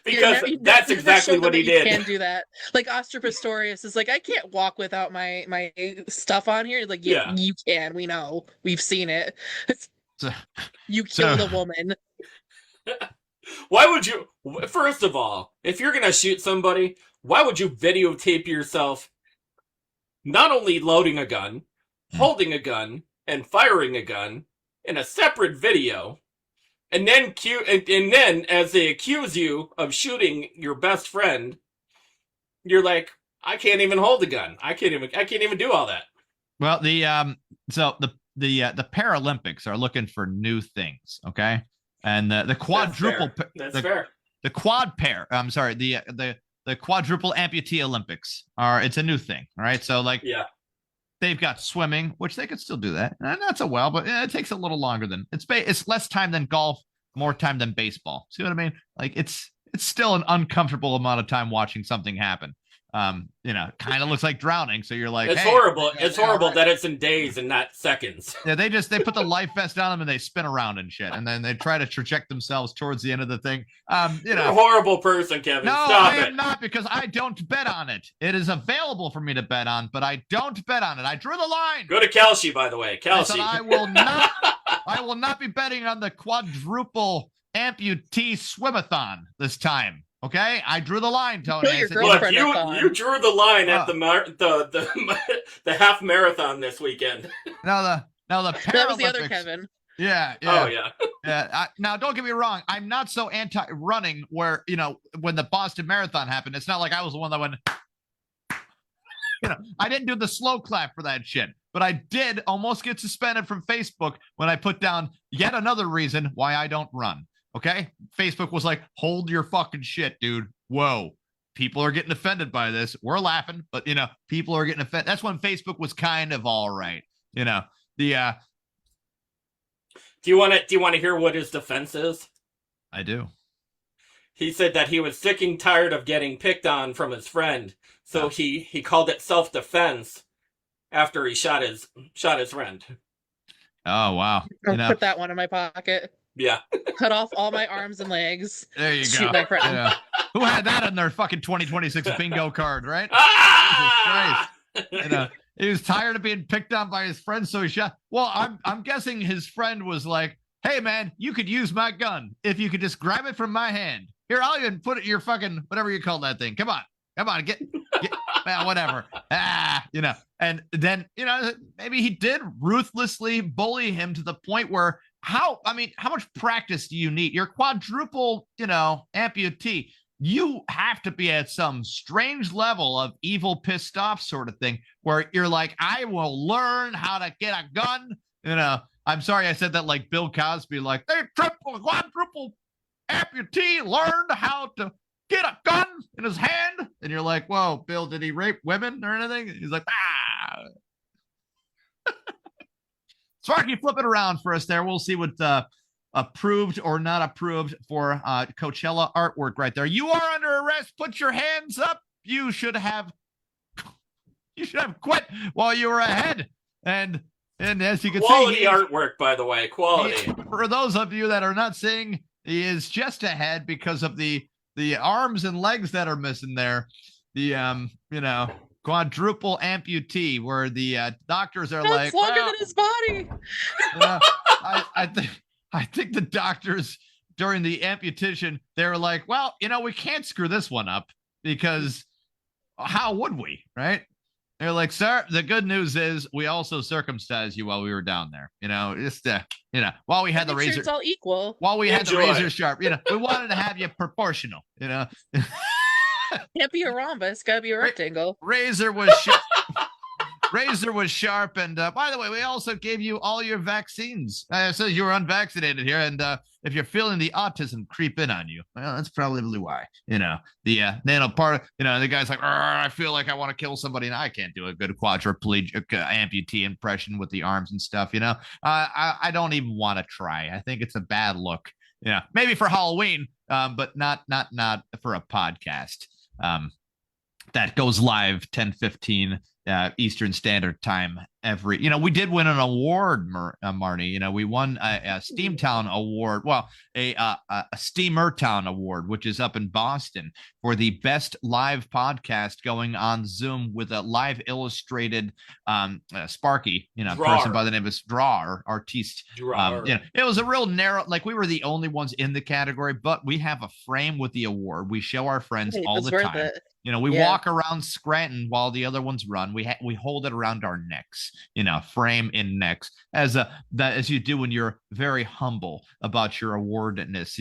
Because that's exactly what he did. You can't do that. Like Oscar Pistorius is like, I can't walk without my stuff on here. Like, yeah, you can. We know. We've seen it. You killed a woman. Why would you? First of all, if you're gonna shoot somebody, why would you videotape yourself not only loading a gun, holding a gun, and firing a gun in a separate video? And then as they accuse you of shooting your best friend, you're like, I can't even hold a gun. I can't even do all that. Well, the Paralympics are looking for new things, okay? And the quadruple That's fair. The quadruple amputee Olympics it's a new thing, all right? So like they've got swimming, which they could still do that. Not so well, but it takes a little longer than it's less time than golf, more time than baseball. See what I mean? Like it's still an uncomfortable amount of time watching something happen. You know, kind of looks like drowning. So you're like, it's horrible. It's horrible that it's in days and not seconds. Yeah, they put the life vest on them and they spin around and shit, and then they try to traject themselves towards the end of the thing. You know, you're a horrible person, Kevin. No, Stop I it. am not, because I don't bet on it. It is available for me to bet on, but I don't bet on it. I drew the line. Go to Kelsey, by the way. Kelsey. I will not. I will not be betting on the quadruple amputee swimathon this time. Okay, I drew the line, Tony. Look, you drew the line at the half marathon this weekend. Now the Paralympics. That was the other Kevin. Yeah. Oh yeah. Yeah. Now, don't get me wrong. I'm not so anti-running. Where when the Boston Marathon happened, it's not like I was the one that went. I didn't do the slow clap for that shit, but I did almost get suspended from Facebook when I put down yet another reason why I don't run. Okay, Facebook was like, hold your fucking shit, dude. Whoa, people are getting offended by this. We're laughing, but people are getting offended. That's when Facebook was kind of all right. Do you want to hear what his defense is? I do. He said that he was sick and tired of getting picked on from his friend, so he called it self-defense after he shot his friend. Oh wow! I'll put that one in my pocket. Yeah. Cut off all my arms and legs. There you Shoot go. My friend. Yeah. Who had that on their fucking 2026 bingo card, right? Ah! Jesus Christ. He was tired of being picked on by his friends, so he shot. Well, I'm guessing his friend was like, hey man, you could use my gun if you could just grab it from my hand. Here, I'll even put it in your fucking whatever you call that thing. Come on, get well, whatever. And then, maybe he did ruthlessly bully him to the point where how much practice do you need? You're quadruple, amputee. You have to be at some strange level of evil pissed off sort of thing where you're like, I will learn how to get a gun. I'm sorry I said that like Bill Cosby, like, they quadruple amputee learned how to get a gun in his hand. And you're like, whoa, Bill, did he rape women or anything? He's like, ah. Sparky, flip it around for us there. We'll see what approved or not approved for Coachella artwork right there. You are under arrest. Put your hands up. You should have quit while you were ahead. And as you can quality see, artwork, by the way, quality. For those of you that are not seeing, he is just ahead because of the arms and legs that are missing there. The quadruple amputee, where the doctors are That's like, longer well, than his body. I think the doctors during the amputation, they were like, well, we can't screw this one up, because how would we, right? They're like, sir, the good news is we also circumcised you while we were down there. While we had the Make sure razor, it's all equal. while we had the Enjoy. razor sharp, we wanted to have you proportional, Can't be a rhombus. Gotta be a rectangle. Razor was sharp, and by the way, we also gave you all your vaccines. So you were unvaccinated here, and if you're feeling the autism creep in on you, well, that's probably why. The nano part. The guy's like, I feel like I want to kill somebody, and I can't do a good quadriplegic amputee impression with the arms and stuff. I don't even want to try. I think it's a bad look. Maybe for Halloween, but not for a podcast. That goes live 10:15 Eastern Standard Time we did win an award, Marnie. We won a Steamtown award, well, a Steamertown award, which is up in Boston, for the best live podcast going on Zoom with a live illustrated Sparky, person by the name of artiste. It was a real narrow, like, we were the only ones in the category, but we have a frame with the award. We show our friends all the time. We walk around Scranton while the other ones run. We hold it around our necks, frame in necks, as you do when you're very humble about your awardness.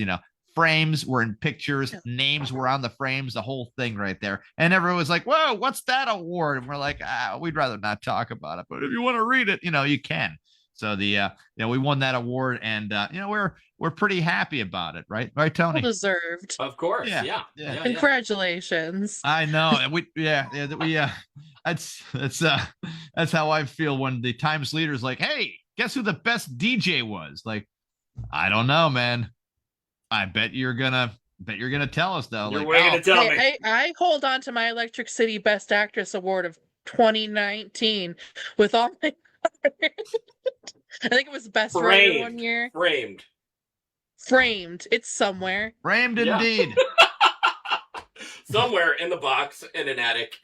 Frames were in pictures, names were on the frames, the whole thing right there. And everyone was like, whoa, what's that award? And we're like, we'd rather not talk about it, but if you want to read it, you can. So we won that award, and we're pretty happy about it, right, Tony? Well deserved. Of course, yeah. Congratulations. I know, and that's how I feel when the Times leader's like, hey, guess who the best DJ was? Like, I don't know, man. I bet you're gonna tell us, though. You're waiting to tell me. I hold on to my Electric City Best Actress Award of 2019 with all my I think it was Best Writer one year. Framed. It's somewhere. Framed indeed. Somewhere in the box in an attic.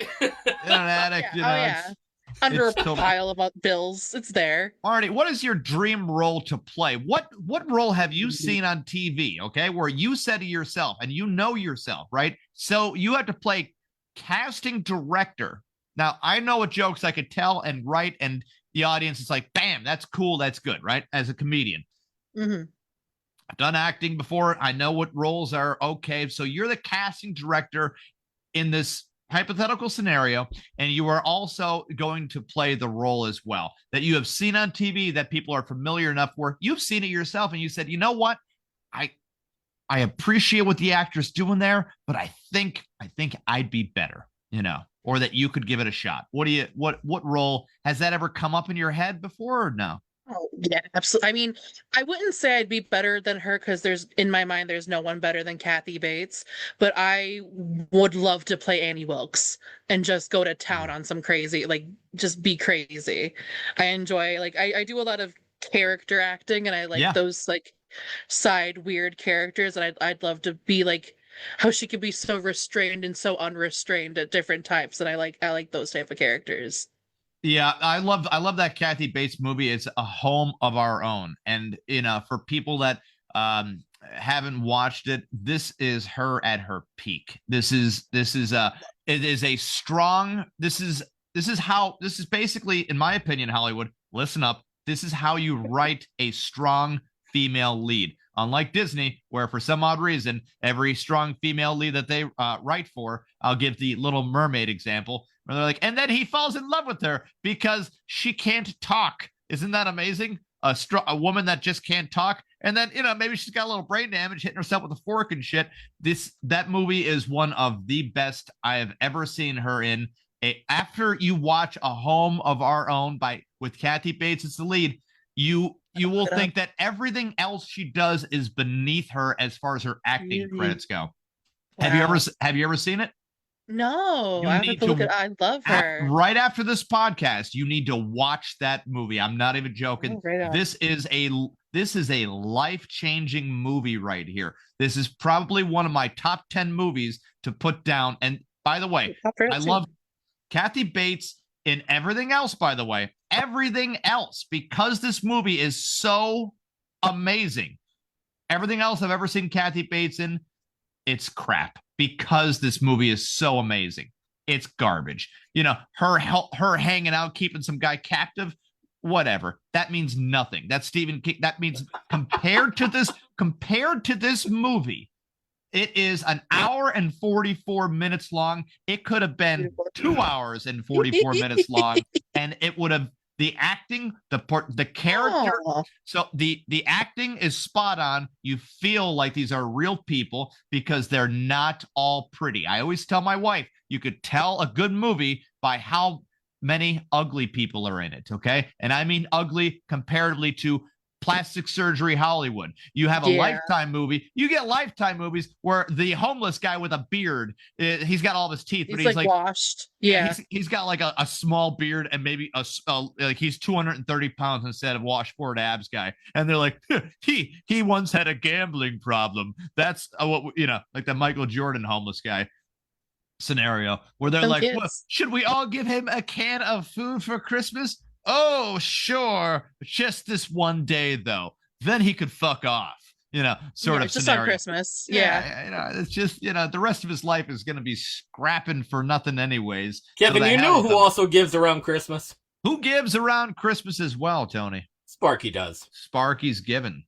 Under a pile of bills. It's there. Marty, what is your dream role to play? What role have you seen on TV, okay, where you said to yourself, and yourself, right? So you have to play casting director. Now, I know what jokes I could tell and write, and the audience is like, bam, that's cool, that's good, right? As a comedian. Mm-hmm. I've done acting before. I know what roles are okay. So you're the casting director in this hypothetical scenario, and you are also going to play the role as well that you have seen on TV, that people are familiar enough where you've seen it yourself, and you said, you know what? I appreciate what the actor's doing there, but I think I'd be better, or that you could give it a shot. What role has that ever come up in your head before, or no? Oh, yeah, absolutely. I mean, I wouldn't say I'd be better than her, because in my mind, there's no one better than Kathy Bates, but I would love to play Annie Wilkes and just go to town on some crazy, just be crazy. I enjoy, I do a lot of character acting, and I like those, side weird characters, and I'd love to be how she could be so restrained and so unrestrained at different times, and I like those type of characters. Yeah, I love that Kathy Bates movie. It's a home of our own. And, for people that haven't watched it, this is her at her peak. This is basically, in my opinion, Hollywood, listen up. This is how you write a strong female lead. Unlike Disney, where for some odd reason, every strong female lead that they write for, I'll give the Little Mermaid example, where they're like, and then he falls in love with her because she can't talk. Isn't that amazing? a woman that just can't talk, and then maybe she's got a little brain damage, hitting herself with a fork and shit. That movie is one of the best I have ever seen her in. After you watch A Home of Our Own with Kathy Bates as the lead, you will think that everything else she does is beneath her as far as her acting credits go. Wow. Have you ever seen it? No, I have to look at. I love her. Right after this podcast, you need to watch that movie. I'm not even joking. This is a life-changing movie right here. This is probably one of my top 10 movies to put down. And by the way, I love Kathy Bates in everything else, by the way. Everything else, because this movie is so amazing. Everything else I've ever seen Kathy Bates in, it's crap, because this movie is so amazing. It's garbage. Her hanging out, keeping some guy captive, whatever. That means nothing. That's Stephen King. That means compared to this movie, it is an hour and 44 minutes long. It could have been 2 hours and 44 minutes long, and it would have the acting, the character. Oh. So the acting is spot on. You feel like these are real people because they're not all pretty. I always tell my wife, you could tell a good movie by how many ugly people are in it. Okay. And I mean ugly comparatively to plastic surgery Hollywood. You have a Lifetime movie. You get Lifetime movies where the homeless guy with a beard, he's got all of his teeth, but he's like washed. Yeah. He's got like a small beard and maybe like he's 230 pounds instead of washboard abs guy. And they're like, he once had a gambling problem. That's what, like the Michael Jordan homeless guy scenario where they're like, well, should we all give him a can of food for Christmas? Oh, sure. Just this one day, though. Then he could fuck off, sort of just scenario. On Christmas. Yeah. It's just, the rest of his life is going to be scrapping for nothing anyways. Kevin, you know who also gives around Christmas? Who gives around Christmas as well, Tony? Sparky does. Sparky's given.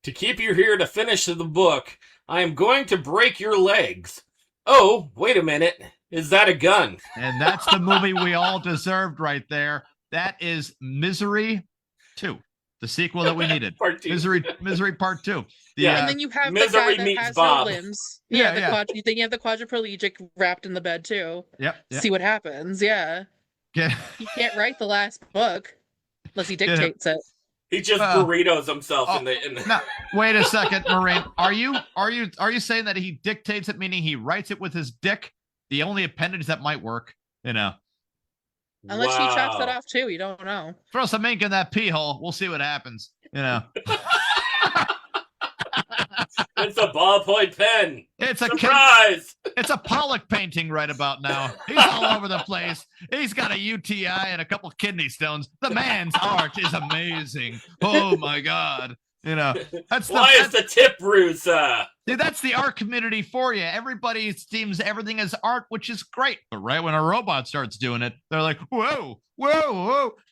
To keep you here to finish the book, I am going to break your legs. Oh, wait a minute. Is that a gun? And that's the movie we all deserved right there. That is Misery 2, the sequel that we needed. Part 2. Misery Part 2. And then you have Misery the guy that has Bob. no limbs. Then you have the quadriplegic wrapped in the bed too. Yep. See what happens. Yeah. He can't write the last book unless he dictates it. He just burritos himself in the. No, wait a second, Maureen. Are you saying that he dictates it, meaning he writes it with his dick? The only appendage that might work, Unless he chops it off too, you don't know. Throw some ink in that pee hole. We'll see what happens. It's a ballpoint pen. It's a surprise. It's a Pollock painting right about now. He's all over the place. He's got a UTI and a couple kidney stones. The man's art is amazing. Oh my God. That's why is the tip bruise? Dude, that's the art community for you. Everybody esteems everything as art, which is great. But right when a robot starts doing it, they're like, whoa,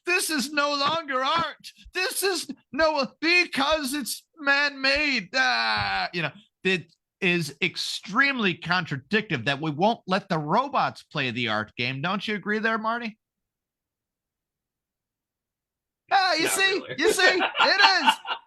this is no longer art. This is because it's man-made. It is extremely contradictive that we won't let the robots play the art game. Don't you agree there, Marty? You see, it is.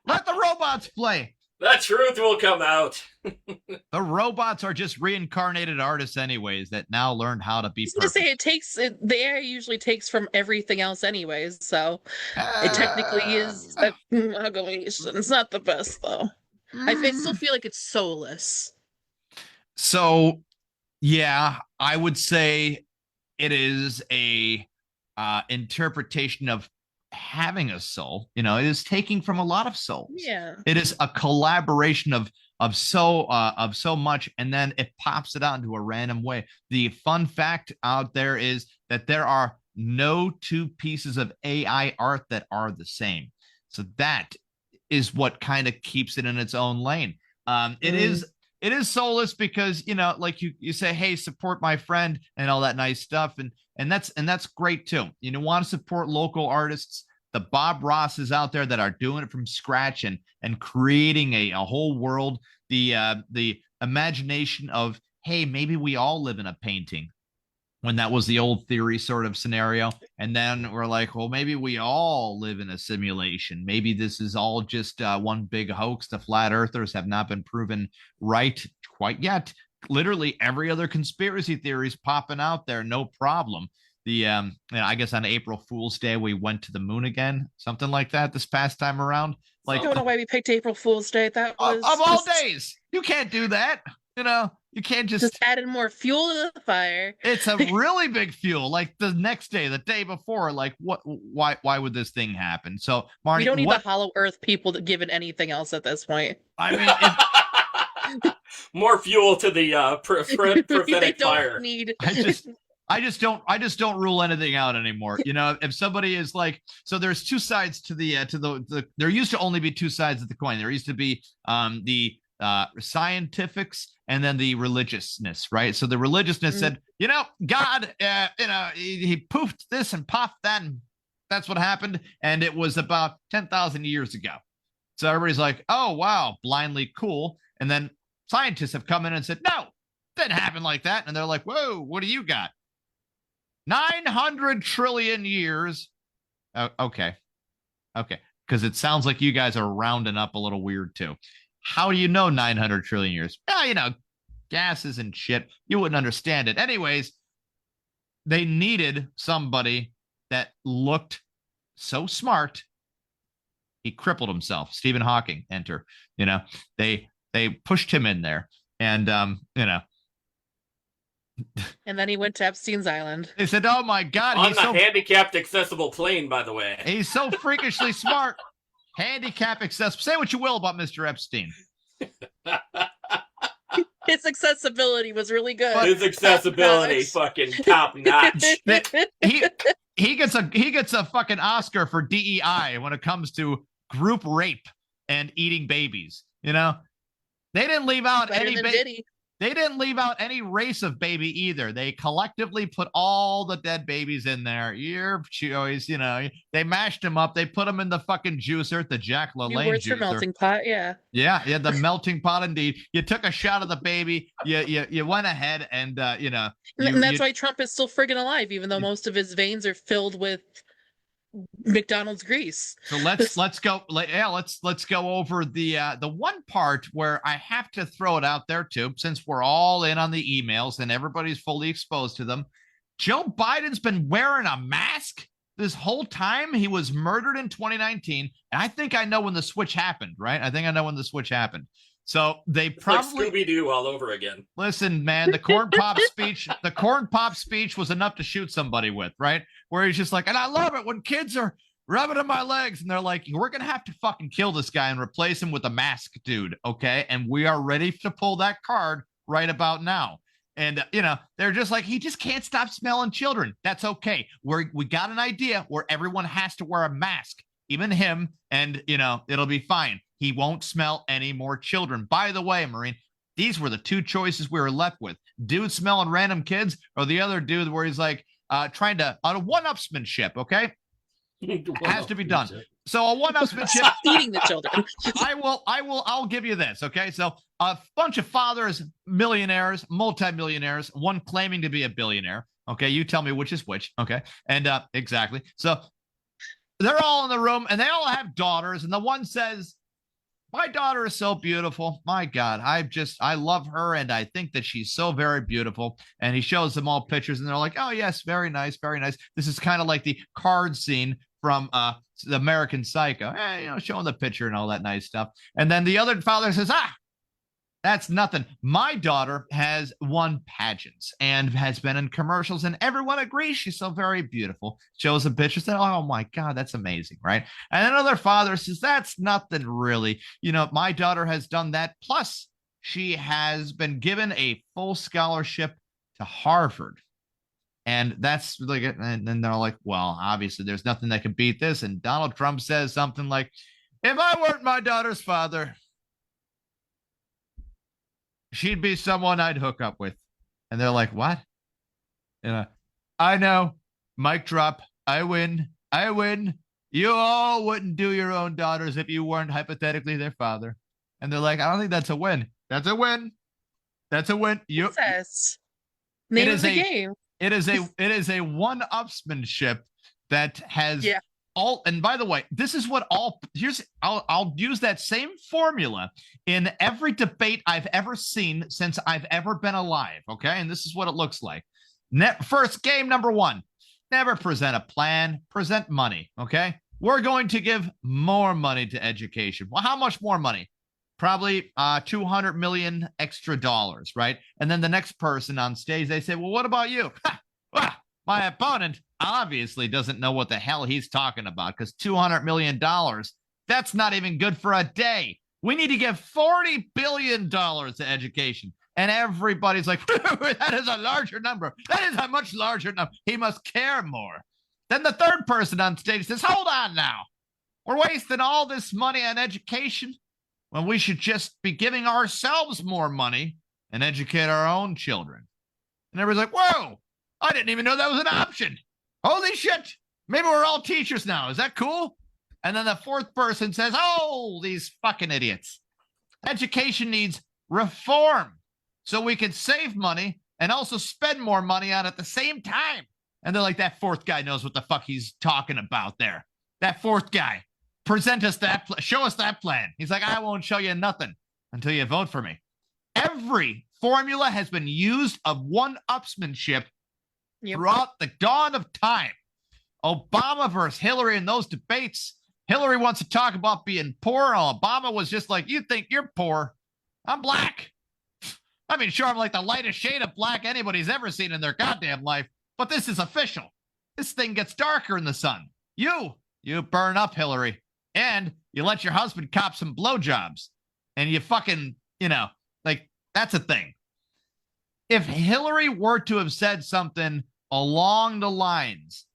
Let the robots play. The truth will come out. The robots are just reincarnated artists anyways that now learned how to be perfect. The AI usually takes from everything else anyways, so it technically is a amalgamation. It's not the best though. I still feel like it's soulless. So, yeah, I would say it is a interpretation of having a soul. It is taking from a lot of souls. Yeah, it is a collaboration of so much, and then it pops it out into a random way. The fun fact out there is that there are no two pieces of AI art that are the same. So that is what kind of keeps it in its own lane. It is soulless because like you say, hey, support my friend and all that nice stuff, and that's great too. You want to support local artists. The Bob Rosses out there that are doing it from scratch and creating a whole world. The imagination of, hey, maybe we all live in a painting. when that was the old theory sort of scenario. And then we're like, well, maybe we all live in a simulation. Maybe this is all just one big hoax. The flat earthers have not been proven right quite yet. Literally every other conspiracy theory is popping out there, no problem. I guess on April Fool's Day we went to the moon again, something like that this past time around. Like, I don't know why we picked April Fool's Day. That was of all days, you can't do that. You can't just adding more fuel to the fire. It's a really big fuel. Like the next day, the day before, like what? Why would this thing happen? So, Marnie, we don't need the Hollow Earth people to give it anything else at this point. I mean, more fuel to the prophetic fire. I just don't rule anything out anymore. If somebody is like, so there's two sides to the there used to only be two sides of the coin. There used to be the scientifics and then the religiousness, right? So the religiousness said, God, he poofed this and popped that, and that's what happened. And it was about 10,000 years ago. So everybody's like, oh, wow, blindly cool. And then scientists have come in and said, no, didn't happen like that. And they're like, whoa, what do you got? 900 trillion years. Okay. Because it sounds like you guys are rounding up a little weird too. How do you know 900 trillion years? Gases and shit. You wouldn't understand it. Anyways, they needed somebody that looked so smart. He crippled himself. Stephen Hawking, enter. They pushed him in there. And, And then he went to Epstein's Island. They said, oh my God. On the handicapped accessible plane, by the way. He's so freakishly smart. Handicap accessible. Say what you will about Mr. Epstein. His accessibility was really good. His accessibility, fucking top notch. He gets a fucking Oscar for DEI when it comes to group rape and eating babies. They didn't leave out any baby. They didn't leave out any race of baby either. They collectively put all the dead babies in there. Your choice, They mashed them up. They put them in the fucking juicer, the Jack LaLanne juicer. Melting pot, yeah. Yeah, the melting pot indeed. You took a shot of the baby. You went ahead and and that's why Trump is still friggin' alive, even though most of his veins are filled with McDonald's grease. So let's go. Let's go over the one part where I have to throw it out there too, since we're all in on the emails and everybody's fully exposed to them. Joe Biden's been wearing a mask this whole time. He was murdered in 2019, and I think I know when the switch happened. Right? I think I know when the switch happened. So they probably like Scooby-Doo all over again. Listen, man, the corn pop speech was enough to shoot somebody with, right? Where he's just like, and I love it when kids are rubbing on my legs, and they're like, we're gonna have to fucking kill this guy and replace him with a mask dude, okay? And we are ready to pull that card right about now. And they're just like, he just can't stop smelling children. That's okay. We got an idea where everyone has to wear a mask, even him, and it'll be fine. He won't smell any more children. By the way, Maureen, these were the two choices we were left with. Dude smelling random kids, or the other dude where he's like trying to on a one-upsmanship, okay? Has to be done. So a one-upsmanship. Eating the children. I'll give you this, okay? So a bunch of fathers, millionaires, multimillionaires, one claiming to be a billionaire. Okay, you tell me which is which, okay? And exactly. So they're all in the room and they all have daughters, and the one says, my daughter is so beautiful. My God, I love her, and I think that she's so very beautiful. And he shows them all pictures, and they're like, oh, yes, very nice, very nice. This is kind of like the card scene from the American Psycho, showing the picture and all that nice stuff. And then the other father says, that's nothing. My daughter has won pageants and has been in commercials, and everyone agrees she's so very beautiful. Shows the pictures, and oh my God, that's amazing, right? And another father says, that's nothing really. My daughter has done that. Plus, she has been given a full scholarship to Harvard. And that's like, and then they're like, well, obviously there's nothing that can beat this. And Donald Trump says something like, if I weren't my daughter's father, she'd be someone I'd hook up with. And they're like, what? I know. Mic drop. I win. You all wouldn't do your own daughters if you weren't hypothetically their father. And they're like, I don't think that's a win. That's a win. That's a win. Name of the game. It is a one-upsmanship that has all. And by the way, this is what all. I'll use that same formula in every debate I've ever seen since I've ever been alive. Okay, and this is what it looks like. First game number one. Never present a plan. Present money. Okay, we're going to give more money to education. Well, how much more money? Probably $200 million extra dollars, right? And then the next person on stage, they say, well, what about you? Well, my opponent obviously doesn't know what the hell he's talking about, because $200 million, that's not even good for a day. We need to give $40 billion to education. And everybody's like, that is a larger number. That is a much larger number. He must care more. Then the third person on stage says, hold on now. We're wasting all this money on education when we should just be giving ourselves more money and educate our own children. And everybody's like, whoa, I didn't even know that was an option. Holy shit. Maybe we're all teachers now. Is that cool? And then the fourth person says, oh, these fucking idiots. Education needs reform so we can save money and also spend more money on it at the same time. And they're like, that fourth guy knows what the fuck he's talking about there. That fourth guy. Present us that, show us that plan. He's like, I won't show you nothing until you vote for me. Every formula has been used of one-upsmanship throughout the dawn of time. Obama versus Hillary in those debates. Hillary wants to talk about being poor. Obama was just like, you think you're poor. I'm black. I mean, sure, I'm like the lightest shade of black anybody's ever seen in their goddamn life, but this is official. This thing gets darker in the sun. You burn up, Hillary. And you let your husband cop some blowjobs. And you fucking, like, that's a thing. If Hillary were to have said something along the lines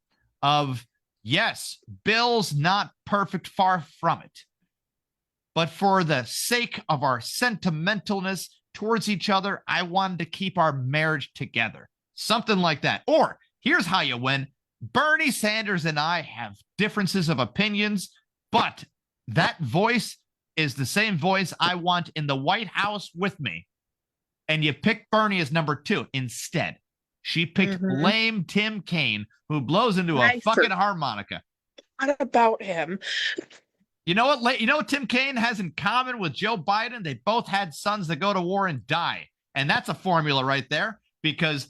of, yes, Bill's not perfect, far from it, but for the sake of our sentimentalness towards each other, I wanted to keep our marriage together. Something like that. Or, here's how you win. Bernie Sanders and I have differences of opinions, but that voice is the same voice I want in the White House with me. And you picked Bernie as number 2 instead. She picked lame Tim Kaine, who blows into a fucking harmonica. What about him? You know what Tim Kaine has in common with Joe Biden? They both had sons that go to war and die. And that's a formula right there, because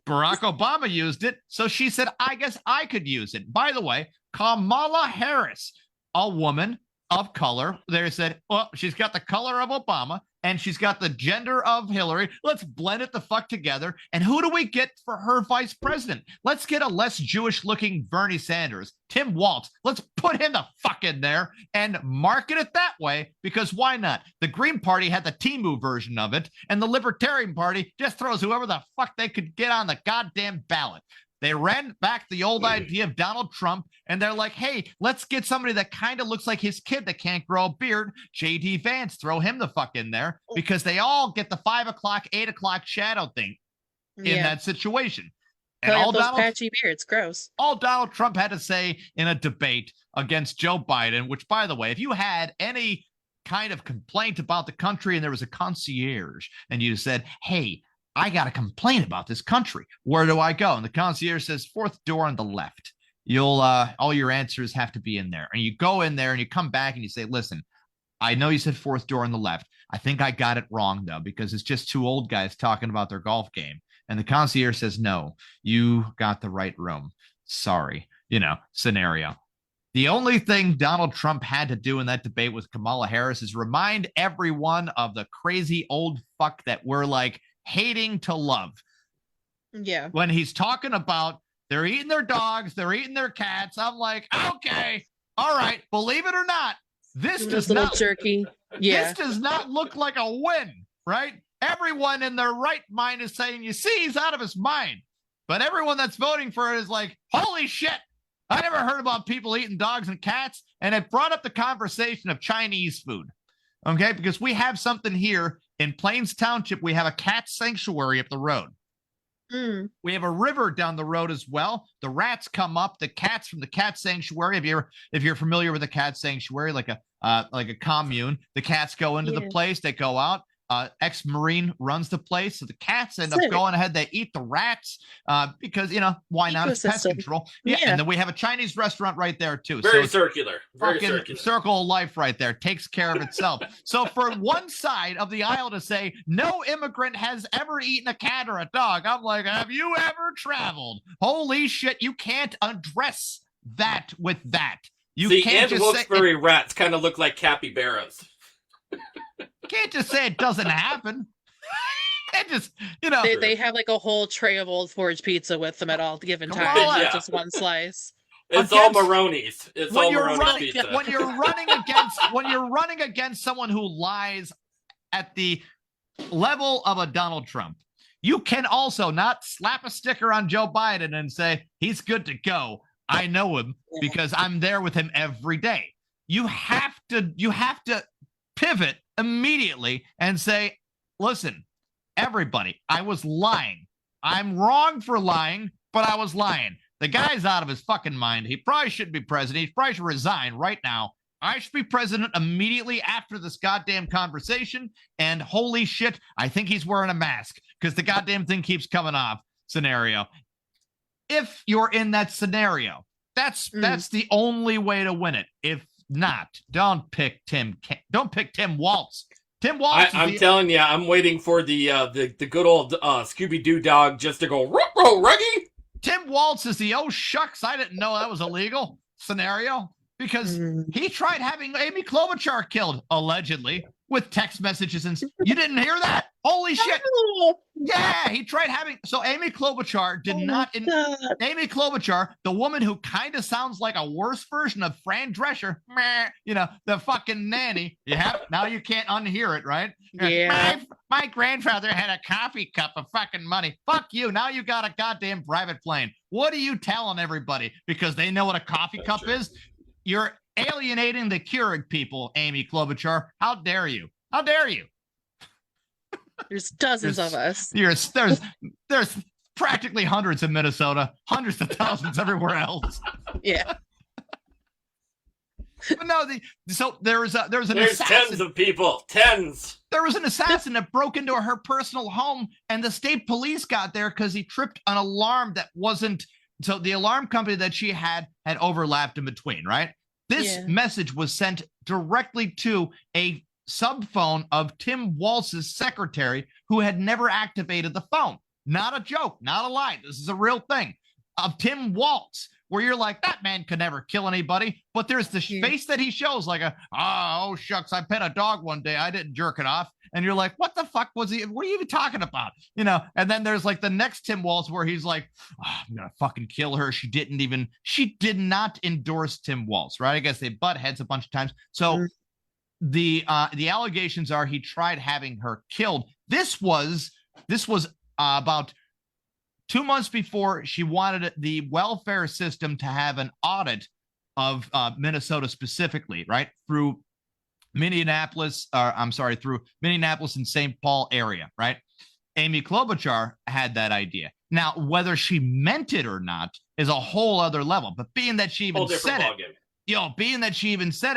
Barack Obama used it, so she said, I guess I could use it. By the way, Kamala Harris, a woman of color, they said, well, she's got the color of Obama, and she's got the gender of Hillary. Let's blend it the fuck together. And who do we get for her vice president? Let's get a less Jewish-looking Bernie Sanders, Tim Walz. Let's put him the fuck in there and market it that way, because why not? The Green Party had the Timu version of it, and the Libertarian Party just throws whoever the fuck they could get on the goddamn ballot. They ran back the old idea of Donald Trump, and they're like, hey, let's get somebody that kind of looks like his kid that can't grow a beard. J.D. Vance, throw him the fuck in there, because they all get the 5 o'clock, 8 o'clock shadow thing in that situation. And all those patchy beards, gross. All Donald Trump had to say in a debate against Joe Biden, which, by the way, if you had any kind of complaint about the country and there was a concierge and you said, hey, I got to complain about this country, where do I go? And the concierge says, 4th door on the left. You'll all your answers have to be in there. And you go in there and you come back and you say, listen, I know you said 4th door on the left. I think I got it wrong, though, because it's just 2 old guys talking about their golf game. And the concierge says, no, you got the right room. Sorry, scenario. The only thing Donald Trump had to do in that debate with Kamala Harris is remind everyone of the crazy old fuck that we're like hating to love. Yeah. When he's talking about they're eating their dogs, they're eating their cats, I'm like, okay, all right, believe it or not, this does not jerky. Yeah. This does not look like a win, right? Everyone in their right mind is saying, you see, he's out of his mind. But everyone that's voting for it is like, holy shit, I never heard about people eating dogs and cats. And it brought up the conversation of Chinese food. Okay, because we have something here in Plains Township. We have a cat sanctuary up the road. We have a river down the road as well. The rats come up. The cats from the cat sanctuary. If you're familiar with a cat sanctuary, like a commune, the cats go into the place. They go out. ex-Marine runs the place. So the cats end up going ahead. They eat the rats because, why not? It's pest control. Yeah. And then we have a Chinese restaurant right there, too. Very circular. Very circular. Circle of life right there. Takes care of itself. So for one side of the aisle to say, no immigrant has ever eaten a cat or a dog, I'm like, have you ever traveled? Holy shit, you can't address that with that. You can't just say Wilkes-Barre rats kind of look like capybaras. Can't just say it doesn't happen. It just, They have like a whole tray of Old Forge pizza with them at all given time, not just one slice. It's all Maroni's. It's all Maroni's pizza. When you're running against someone who lies at the level of a Donald Trump, you can also not slap a sticker on Joe Biden and say he's good to go. I know him because I'm there with him every day. You have to pivot immediately and say, listen, everybody, I was lying. I'm wrong for lying, but I was lying. The guy's out of his fucking mind. He probably shouldn't be president. He probably should resign right now. I should be president immediately after this goddamn conversation. And holy shit, I think he's wearing a mask because the goddamn thing keeps coming off scenario. If you're in that scenario, that's the only way to win it. If not, don't pick Tim Waltz. Tim Waltz. I'm telling you, I'm waiting for the good old Scooby-Doo dog just to go ruh-roh, Reggie. Tim Waltz is the oh shucks, I didn't know that was illegal scenario because he tried having Amy Klobuchar killed allegedly with text messages and you didn't hear that? Holy shit! Yeah, he tried having. So Amy Klobuchar did not. Amy Klobuchar, the woman who kind of sounds like a worse version of Fran Drescher, the fucking nanny. Now you can't unhear it, right? Yeah. My grandfather had a coffee cup of fucking money. Fuck you. Now you got a goddamn private plane. What are you telling everybody? Because they know what a coffee cup is. You're alienating the Keurig people, Amy Klobuchar. How dare you? How dare you? There's dozens of us. There's practically hundreds in Minnesota, hundreds of thousands everywhere else. Yeah. But no, there's assassin. Tens of people. Tens. There was an assassin that broke into her personal home, and the state police got there because he tripped an alarm that wasn't. So the alarm company that she had overlapped in between, right? This message was sent directly to a subphone of Tim Waltz's secretary who had never activated the phone. Not a joke, not a lie. This is a real thing of Tim Waltz, where you're like, that man could never kill anybody. But there's the face that he shows like oh shucks, I pet a dog one day. I didn't jerk it off. And you're like, what the fuck was he? What are you even talking about? And then there's like the next Tim Waltz where he's like, I'm going to fucking kill her. She did not endorse Tim Waltz, right? I guess they butt heads a bunch of times. So the allegations are he tried having her killed. This was about 2 months before she wanted the welfare system to have an audit of Minnesota specifically, right? Through Minneapolis and St. Paul area, right? Amy Klobuchar had that idea. Now, whether she meant it or not is a whole other level. But being that she even said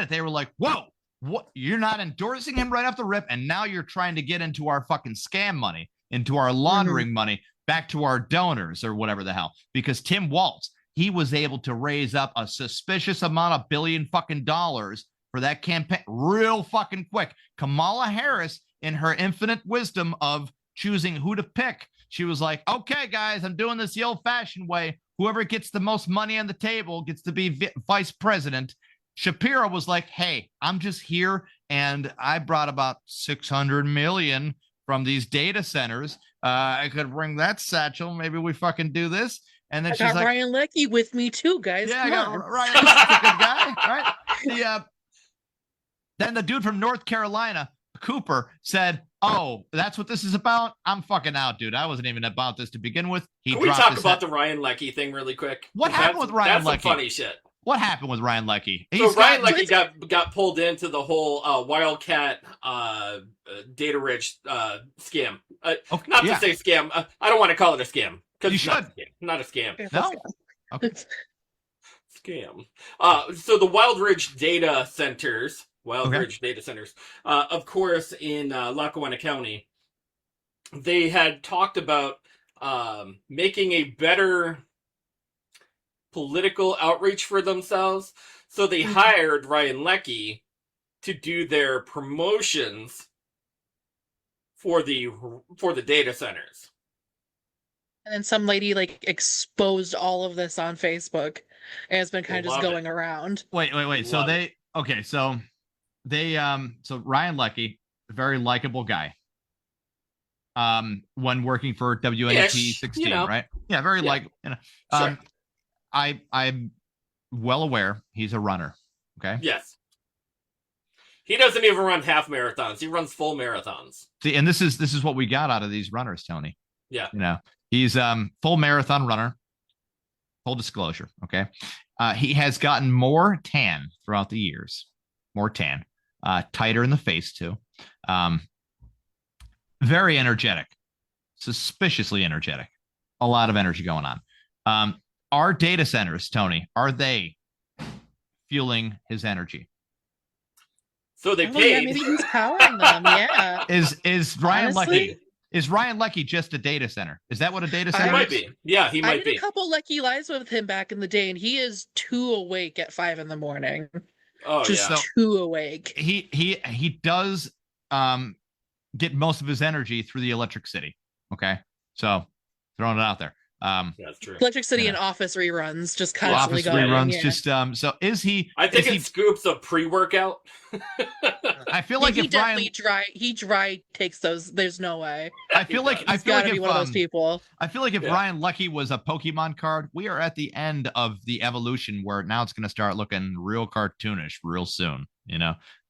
it, they were like, whoa, what? You're not endorsing him right off the rip, and now you're trying to get into our fucking scam money, into our laundering money, back to our donors or whatever the hell. Because Tim Waltz, he was able to raise up a suspicious amount of billion fucking dollars for that campaign real fucking quick. Kamala Harris, in her infinite wisdom of choosing who to pick, she was like, okay, guys, I'm doing this the old-fashioned way. Whoever gets the most money on the table gets to be vice president. Shapiro was like, hey, I'm just here, and I brought about 600 million from these data centers. I could bring that satchel. Maybe we fucking do this. And then she's like, Ryan Leckie with me too, guys. Yeah, Come I got on. Ryan. He's a good guy, right? Then the dude from North Carolina, Cooper, said, oh, that's what this is about? I'm fucking out, dude. I wasn't even about this to begin with. Can we talk about the Ryan Leckie thing really quick? What happened with Ryan Leckie? That's some funny shit. What happened with Ryan Leckie? So Ryan Leckie got pulled into the whole Wildcat data rich scam. Not to say scam. I don't want to call it a scam. You should. Not a scam. No? Okay. Scam. So the Wild Ridge data centers Wildbridge data centers. Of course, in Lackawanna County, they had talked about making a better political outreach for themselves. So they hired Ryan Leckie to do their promotions for the data centers. And then some lady like exposed all of this on Facebook, and it's been kind of just going around. Wait. So so Ryan Leckie, a very likable guy. When working for WNEP 16, right? Yeah, very Sure. I'm well aware he's a runner. Okay. Yes. He doesn't even run half marathons. He runs full marathons. See, and this is what we got out of these runners, Tony. Yeah. He's full marathon runner. Full disclosure, okay? He has gotten more tan throughout the years. More tan. Tighter in the face, too. Very energetic. Suspiciously energetic. A lot of energy going on. Our data centers, Tony, are they fueling his energy? So they paid. Yeah, maybe he's powering them. Yeah. Is Ryan Leckie? Is Ryan Leckie just a data center? Is that what a data center He might be. Yeah, he might be. I did a couple Leckie lives with him back in the day, and he is too awake at 5 a.m. Oh, just too awake. He does get most of his energy through the Electric City. Okay, so throwing it out there. That's true. Electric City and Office reruns, just constantly Office going. reruns, Yeah. just so is he? I think it scoops a pre-workout. I feel like he if Ryan, dry takes those. There's no way. I feel like He's gotta be one of those people. I feel like if Ryan Leckie was a Pokemon card, we are at the end of the evolution where now it's going to start looking real cartoonish real soon.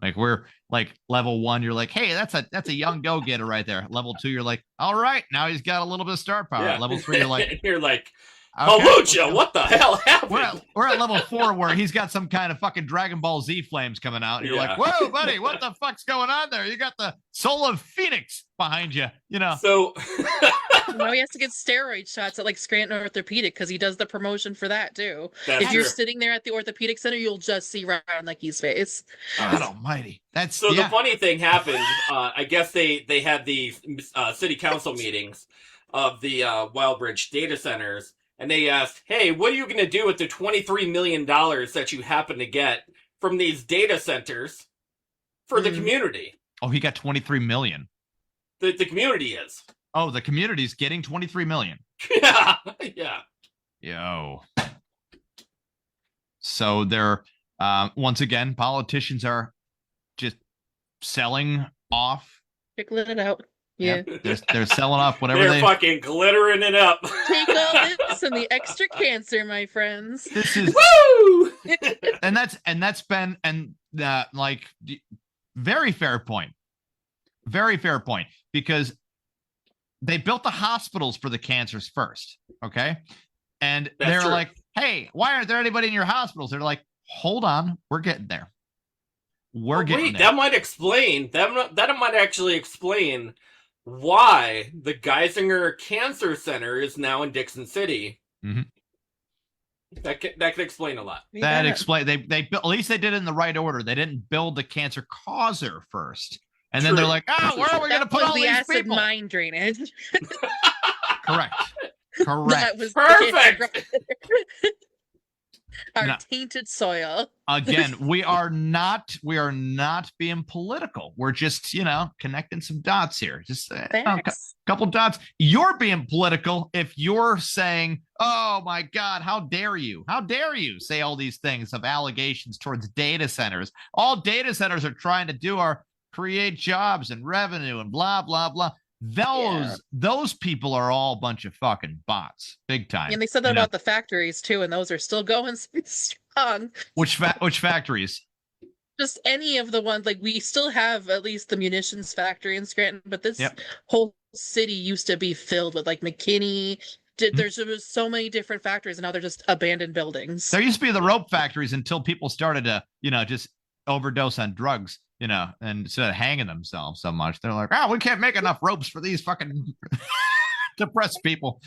Like we're like level 1, you're like, hey, that's a young go-getter right there. Level 2, you're like, all right, now he's got a little bit of star power. Yeah. Level 3, you're like, Halucha, what the hell happened? We're at level 4 where he's got some kind of fucking Dragon Ball Z flames coming out. And you're like, whoa, buddy, what the fuck's going on there? You got the soul of Phoenix behind you, So now he has to get steroid shots at like Scranton Orthopedic because he does the promotion for that too. That's if true. You're sitting there at the orthopedic center, you'll just see Ryan Leckie's face. God almighty. That's so the funny thing happened. I guess they had the city council meetings of the Wildbridge data centers. And they asked, hey, what are you going to do with the $23 million that you happen to get from these data centers for the community? Oh, he got 23 million. The community is. Oh, the community's getting 23 million. Yeah. Yo. So they're, once again, politicians are just selling off. Trickling it out. Yeah. They're selling off whatever they're fucking glittering it up. Take all this and the extra cancer, my friends. This is woo. and that's been like very fair point. Very fair point, because they built the hospitals for the cancers first, okay? And they're like, hey, why aren't there anybody in your hospitals? They're like, hold on, we're getting there. We're getting there. That might explain that might actually explain why the Geisinger Cancer Center is now in Dixon City. Mm-hmm. That could explain a lot. That explain they built, at least they did it in the right order. They didn't build the cancer causer first, and then they're like, where are we going to put all the these acid people? mine drainage. Correct. That was perfect. Our tainted soil. Again, we are not being political. We're just, connecting some dots here. Just a couple dots. You're being political if you're saying, oh my God, how dare you? How dare you say all these things of allegations towards data centers? All data centers are trying to do are create jobs and revenue and blah, blah, blah. Those people are all a bunch of fucking bots, big time. And they said that about the factories too, and those are still going strong. Which factories? Just any of the ones. Like we still have at least the munitions factory in Scranton, but this whole city used to be filled with like McKinney. There was so many different factories, and now they're just abandoned buildings. There used to be the rope factories until people started to, just overdose on drugs. And instead of hanging themselves so much, they're like, we can't make enough ropes for these fucking depressed people,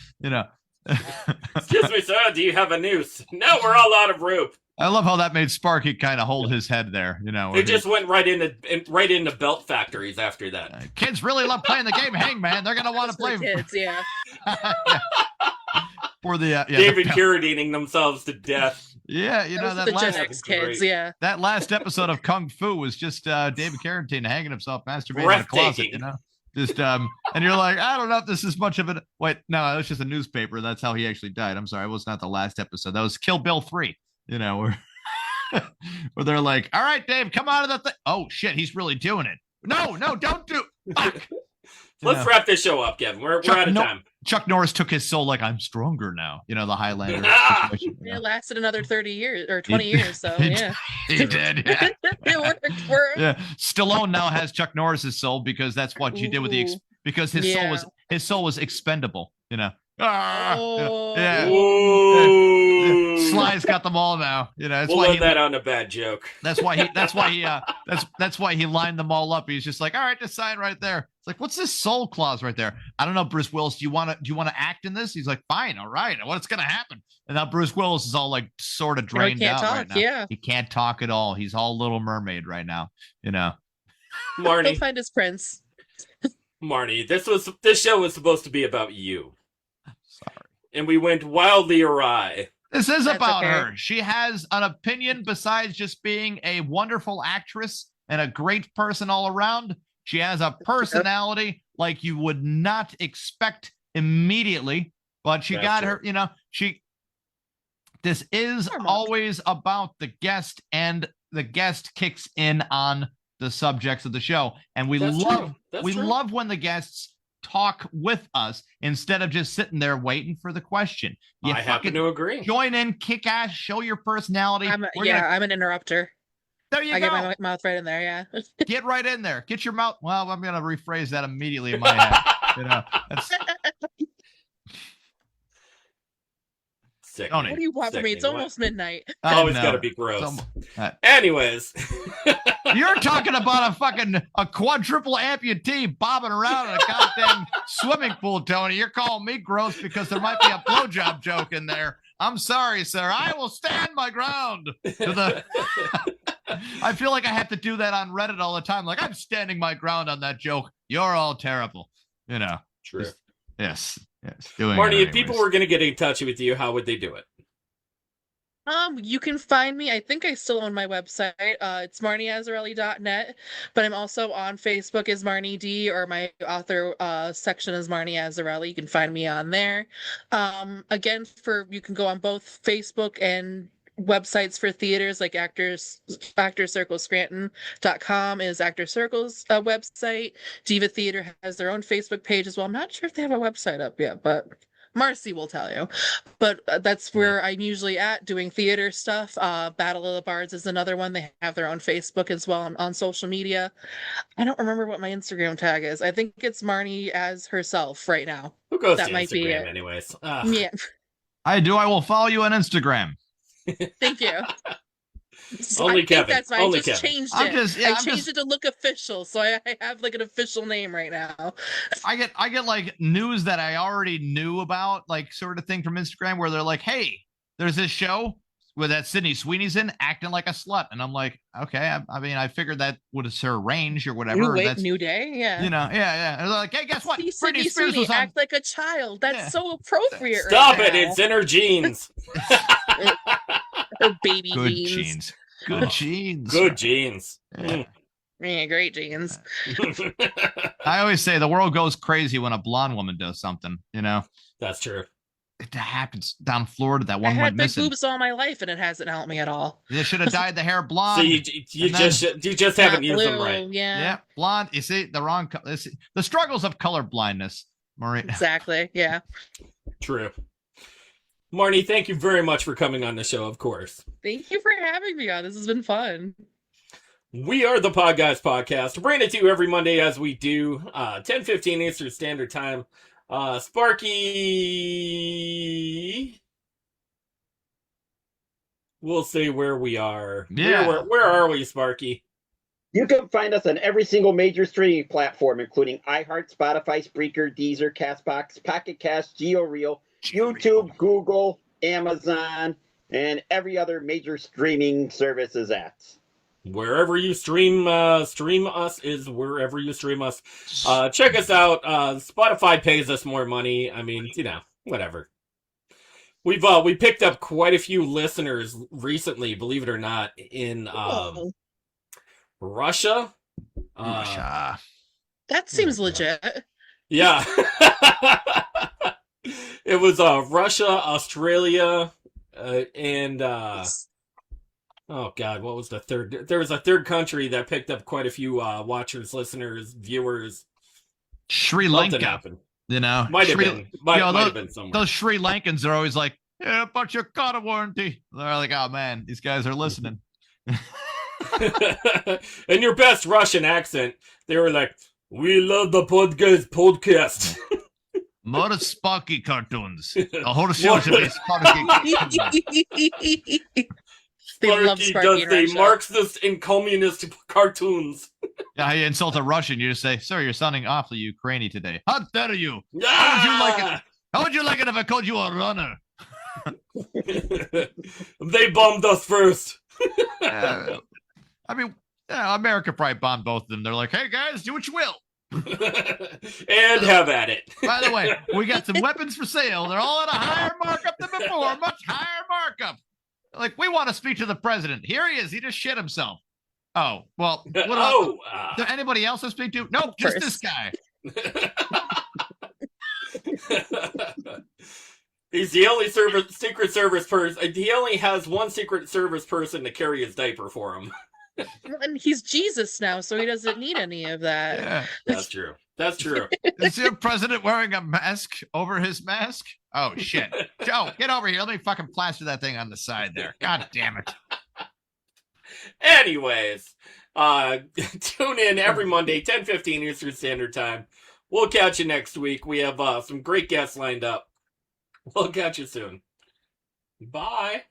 Excuse me, sir. Do you have a noose? No, we're all out of rope. I love how that made Sparky kind of hold his head there. You know, They just went right into belt factories after that. Kids really love playing the game Hangman. They're gonna want to play. Kids, yeah. For the David Carradining themselves to death. Yeah, you know that the last Gen X kids, yeah. that last episode of Kung Fu was just David Carradine hanging himself, masturbating in a closet. You know, just and you're like, I don't know if this is much of it. Wait, no, that was just a newspaper. That's how he actually died. I'm sorry, it was not the last episode. That was Kill Bill 3. You know, where they're like, all right, Dave, come out of the thing. Oh shit, he's really doing it. No, don't do. Fuck. Let's wrap this show up, Kevin. We're out of time. Chuck Norris took his soul like I'm stronger now. You know, the Highlander situation. It lasted another 30 years or 20 years. So yeah, he did. Yeah. It worked for him. Yeah, Stallone now has Chuck Norris's soul because that's what you did with because his soul was expendable. You know. Yeah. Sly's got them all now. You know, we'll let that on a bad joke. That's why he lined them all up. He's just like, all right, just sign right there. It's like, what's this soul clause right there? I don't know, Bruce Willis. Do you want to act in this? He's like, fine, all right. What's gonna happen? And now Bruce Willis is all like sort of drained out right now. Yeah, he can't talk at all. He's all Little Mermaid right now. You know, Marnie, he'll find his prince. Marnie, this show was supposed to be about you. Sorry. And we went wildly awry. This is about her. She has an opinion besides just being a wonderful actress and a great person all around. She has a personality like you would not expect immediately, but she got her, you know, this is always about the guest, and the guest kicks in on the subjects of the show. And we love when the guests talk with us instead of just sitting there waiting for the question. I happen to agree. Join in, kick ass, show your personality. I'm an interrupter. There you go. I get my mouth right in there, yeah. Get right in there. Get your mouth. Well, I'm going to rephrase that immediately in my head. You know, that's... Sick. What do you want from me? It's almost midnight. It's always got to be gross. Anyways. You're talking about a quadruple amputee bobbing around in a goddamn swimming pool, Tony. You're calling me gross because there might be a blowjob joke in there. I'm sorry, sir. I will stand my ground. I feel like I have to do that on Reddit all the time. Like, I'm standing my ground on that joke. You're all terrible. You know. True. Yes. Marnie, if people were going to get in touch with you, how would they do it? You can find me. I think I still own my website. It's marnieazzarelli.net, but I'm also on Facebook as Marnie D, or my author section is Marnie Azzarelli. You can find me on there. Again, you can go on both Facebook and websites for theaters, like Actor Circle Scranton.com is Actor Circle's website. Diva Theater has their own Facebook page as well. I'm not sure if they have a website up yet, but Marcy will tell you. But that's where I'm usually at doing theater stuff. Battle of the Bards is another one. They have their own Facebook as well on social media. I don't remember what my Instagram tag is. I think it's Marnie as herself right now. Who goes that to might Instagram be it. Anyways? Yeah. I do. I will follow you on Instagram. Thank you. Only Kevin. That's why Only I just Kevin. changed it. I changed it to look official, so I have like an official name right now. I get like news that I already knew about, like sort of thing from Instagram, where they're like, "Hey, there's this show where that Sydney Sweeney's in, acting like a slut," and I'm like, "Okay." I mean, I figured that was her range or whatever. New day, yeah. You know, yeah. And they're like, "Hey, guess what? Britney Spears was on... act like a child. That's so appropriate." Stop right it! It's in her jeans. Her baby Good jeans. Good jeans. Good jeans. Yeah, great jeans. I always say the world goes crazy when a blonde woman does something, you know? That's true. It happens down in Florida. That one I went had big missing. Boobs all my life, and it hasn't helped me at all. They should have dyed the hair blonde. So you just haven't used them right. Yeah, blonde. You see the wrong. The struggles of color blindness, Marie. Exactly. Yeah. True. Marnie, thank you very much for coming on the show, of course. Thank you for having me on. This has been fun. We are the Podguyz Podcast. Bringing it to you every Monday as we do, 10:15 Eastern Standard Time. Sparky, we'll say where we are. Yeah. Where are we, Sparky? You can find us on every single major streaming platform, including iHeart, Spotify, Spreaker, Deezer, Castbox, Pocket Cast, GeoReel, YouTube, Google, Amazon, and every other major streaming service is at. Wherever you stream us is wherever you stream us. Check us out. Spotify pays us more money. I mean, whatever. We picked up quite a few listeners recently, believe it or not, in Russia. Russia. That seems legit. Yeah. It was Russia, Australia, and oh god, what was the third? There was a third country that picked up quite a few watchers, listeners, viewers. Sri Something Lanka. happened. Might have been somewhere. Those Sri Lankans are always like, yeah, but your car warranty. They're like, oh man, these guys are listening. In your best Russian accent, they were like, "We love the Podguyz podcast." More Sparky cartoons. A whole series of Sparky cartoons. They love Sparky Sparky does in the Russia. Marxist and communist cartoons. Yeah, you insult a Russian, you just say, "Sir, you're sounding awfully Ukrainian today." How dare you? How would you like it? How would you like it if I called you a runner? They bombed us first. I mean, America probably bombed both of them. They're like, "Hey guys, do what you will." And have at it. By the way, we got some weapons for sale. They're all at a higher markup than before, much higher markup. Like, we want to speak to the president. Here he is. He just shit himself. Oh, well. What else? Is there anybody else to speak to? Nope, just this guy. He's the only Secret Service person. He only has one Secret Service person to carry his diaper for him. And he's Jesus now, so he doesn't need any of that. Yeah. That's true. That's true. Is your president wearing a mask over his mask? Oh, shit. Joe, get over here. Let me fucking plaster that thing on the side there. God damn it. Anyways, tune in every Monday, 10:15 Eastern Standard Time. We'll catch you next week. We have some great guests lined up. We'll catch you soon. Bye.